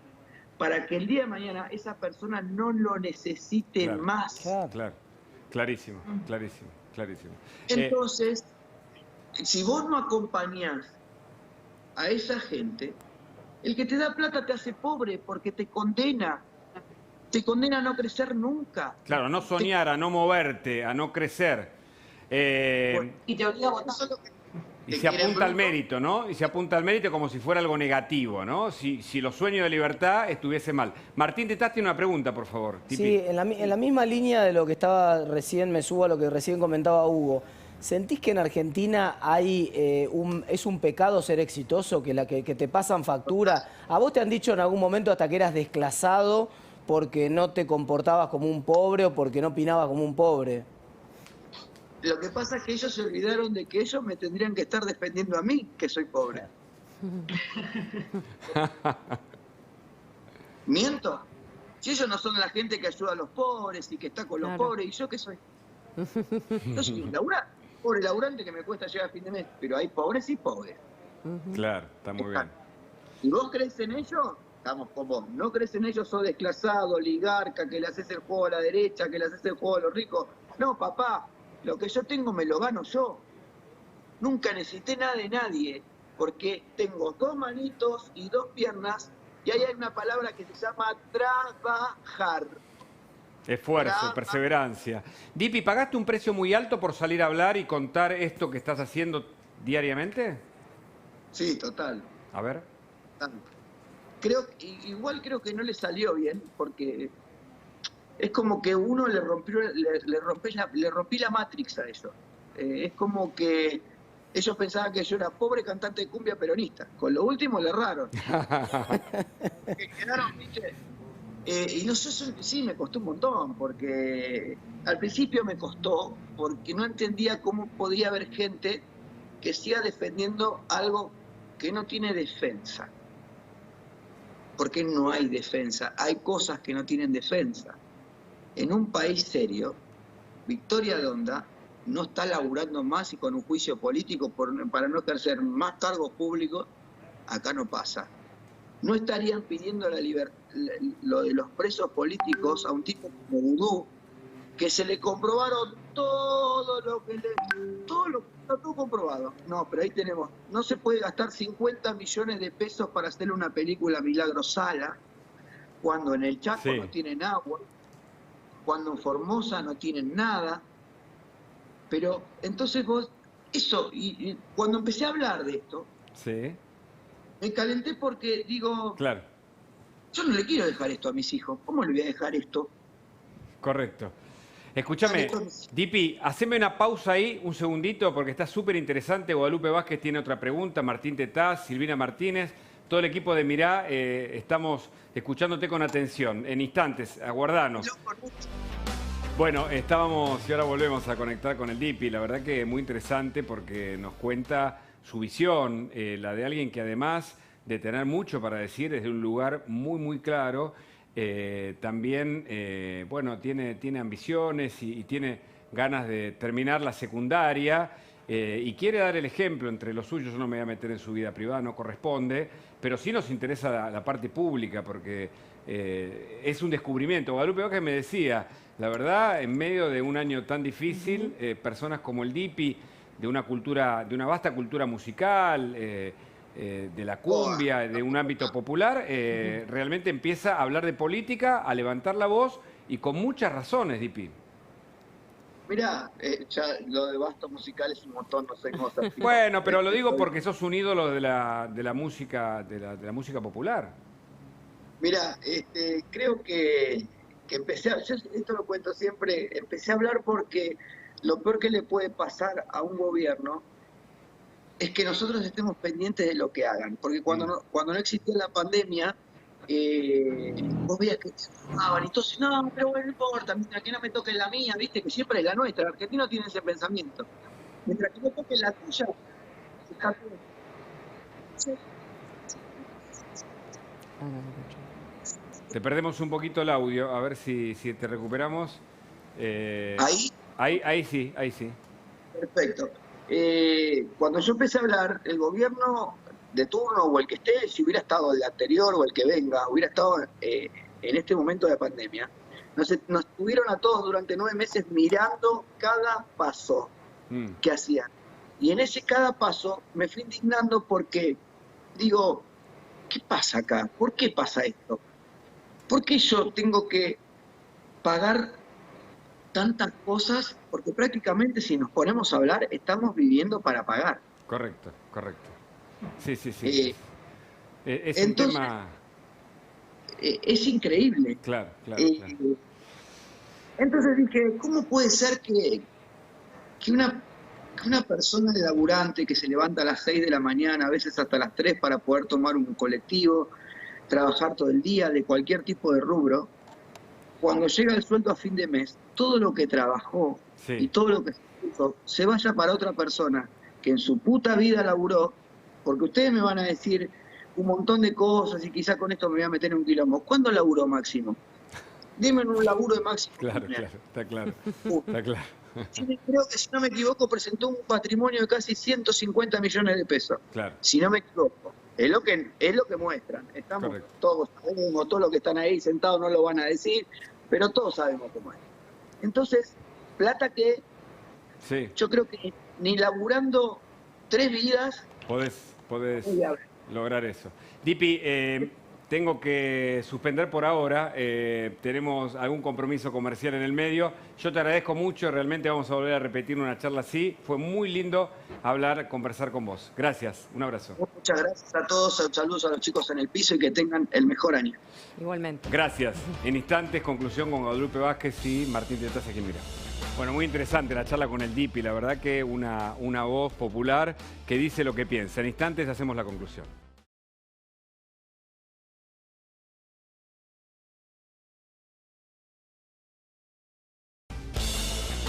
para que el día de mañana esa persona no lo necesite más. Claro, clarísimo, clarísimo, clarísimo. Entonces, si vos no acompañás a esa gente, el que te da plata te hace pobre porque te condena a no crecer nunca. Claro, a no soñar, a no moverte, a no crecer. Y te obliga a votar. Y se apunta al mérito, ¿no? Y se apunta al mérito como si fuera algo negativo, ¿no? Si los sueños de libertad estuviese mal. Martín Tetaz tiene una pregunta, por favor. Sí, en la misma línea de lo que estaba recién, me subo a lo que recién comentaba Hugo. ¿Sentís que en Argentina hay es un pecado ser exitoso, que te pasan factura? ¿A vos te han dicho en algún momento hasta que eras desclasado porque no te comportabas como un pobre o porque no opinabas como un pobre? Lo que pasa es que ellos se olvidaron de que ellos me tendrían que estar defendiendo a mí, que soy pobre. ¿Miento? Si ellos no son la gente que ayuda a los pobres y que está con los pobres, ¿y yo qué soy? Yo soy un pobre laburante que me cuesta llegar a fin de mes, pero hay pobres y pobres. Claro, está muy bien. Si vos crees en ellos, estamos con vos. No crees en ellos, sos desclasado, oligarca, que le haces el juego a la derecha, que le haces el juego a los ricos. No, papá. Lo que yo tengo me lo gano yo. Nunca necesité nada de nadie, porque tengo 2 manitos y 2 piernas, y ahí hay una palabra que se llama trabajar. Esfuerzo, perseverancia. Dipi, ¿pagaste un precio muy alto por salir a hablar y contar esto que estás haciendo diariamente? Sí, total. A ver. Igual creo que no le salió bien, porque es como que uno le rompí la Matrix a ellos. Es como que ellos pensaban que yo era pobre cantante de cumbia peronista. Con lo último le erraron. Quedaron, ¿viste? Y no sé, sí me costó un montón, porque al principio me costó, porque no entendía cómo podía haber gente que siga defendiendo algo que no tiene defensa. Porque no hay defensa, hay cosas que no tienen defensa. en un país serio, Victoria Donda no está laburando más y con un juicio político para no ejercer más cargos públicos, acá no pasa. No estarían pidiendo lo de los presos políticos a un tipo como Vudú, que se le comprobaron todo está todo comprobado. No, pero ahí tenemos, no se puede gastar 50 millones de pesos para hacerle una película Milagro Sala, cuando en el Chaco no tienen agua, cuando en Formosa no tienen nada. Pero entonces vos, y cuando empecé a hablar de esto, me calenté porque digo, claro, yo no le quiero dejar esto a mis hijos. ¿Cómo le voy a dejar esto? Correcto. Escúchame, Dipi, haceme una pausa ahí, un segundito, porque está súper interesante. Guadalupe Vázquez tiene otra pregunta, Martín Tetaz, Silvina Martínez, todo el equipo de Mirá, estamos escuchándote con atención. En instantes, aguardanos. Bueno, estábamos y ahora volvemos a conectar con el Dipi. La verdad que muy interesante porque nos cuenta su visión, la de alguien que además de tener mucho para decir desde un lugar muy, muy claro, también, bueno, tiene ambiciones y tiene ganas de terminar la secundaria y quiere dar el ejemplo entre los suyos. Yo no me voy a meter en su vida privada, no corresponde, pero sí nos interesa la parte pública porque es un descubrimiento. Guadalupe Vázquez me decía, la verdad, en medio de un año tan difícil, personas como el Dipi, de una vasta cultura musical, de la cumbia, de un ámbito popular, realmente empieza a hablar de política, a levantar la voz y con muchas razones, Dipi. Mirá, ya lo de bastos musicales es un montón, no sé cómo se Bueno, pero lo digo porque sos un ídolo de la música, de la música popular. Mirá, creo que empecé yo esto lo cuento siempre, empecé a hablar porque lo peor que le puede pasar a un gobierno es que nosotros estemos pendientes de lo que hagan, porque cuando no existía la pandemia, vos veías que se enojaban y todos, no, pero bueno, no importa, mientras que no me toque la mía, viste, que siempre es la nuestra, el argentino tiene ese pensamiento, mientras que no toque la tuya, está todo. Sí. Te perdemos un poquito el audio, a ver si te recuperamos. ¿Ahí? Ahí sí, ahí sí. Perfecto. Cuando yo empecé a hablar, el gobierno de turno o el que esté, si hubiera estado el anterior o el que venga, hubiera estado en este momento de pandemia, nos tuvieron a todos durante 9 meses mirando cada paso que hacían. Y en ese cada paso me fui indignando porque digo, ¿qué pasa acá? ¿Por qué pasa esto? ¿Por qué yo tengo que pagar tantas cosas? Porque prácticamente si nos ponemos a hablar, estamos viviendo para pagar. Correcto. Sí. Es entonces, un tema... es increíble. Claro. Entonces dije, ¿cómo puede ser que una persona laburante que se levanta a las 6 de la mañana, a veces hasta las 3 para poder tomar un colectivo, trabajar todo el día, de cualquier tipo de rubro, cuando llega el sueldo a fin de mes, todo lo que trabajó y todo lo que se hizo, se vaya para otra persona que en su puta vida laburó, porque ustedes me van a decir un montón de cosas y quizá con esto me voy a meter en un quilombo. ¿Cuándo laburó Máximo? Dime un laburo de Máximo. Claro, está claro. Creo que si no me equivoco presentó un patrimonio de casi 150 millones de pesos. Claro. Si no me equivoco. Es lo que muestran. Estamos todos sabemos, todos los que están ahí sentados no lo van a decir, pero todos sabemos cómo es. Entonces, plata que yo creo que ni laburando 3 vidas podés lograr eso. Dipi, tengo que suspender por ahora. Tenemos algún compromiso comercial en el medio. Yo te agradezco mucho. Realmente vamos a volver a repetir una charla así. Fue muy lindo conversar con vos. Gracias. Un abrazo. Muchas gracias a todos. Saludos a los chicos en el piso y que tengan el mejor año. Igualmente. Gracias. En instantes, conclusión con Guadalupe Vázquez y Martín Tetaz aquí en Mirá. Bueno, muy interesante la charla con el Dipi. La verdad que una voz popular que dice lo que piensa. En instantes hacemos la conclusión.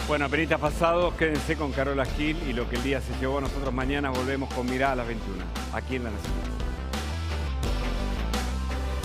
Bueno, apenitas pasados, quédense con Carola Gil y lo que el día se llevó. Nosotros mañana volvemos con Mirá a las 21, aquí en La Nación.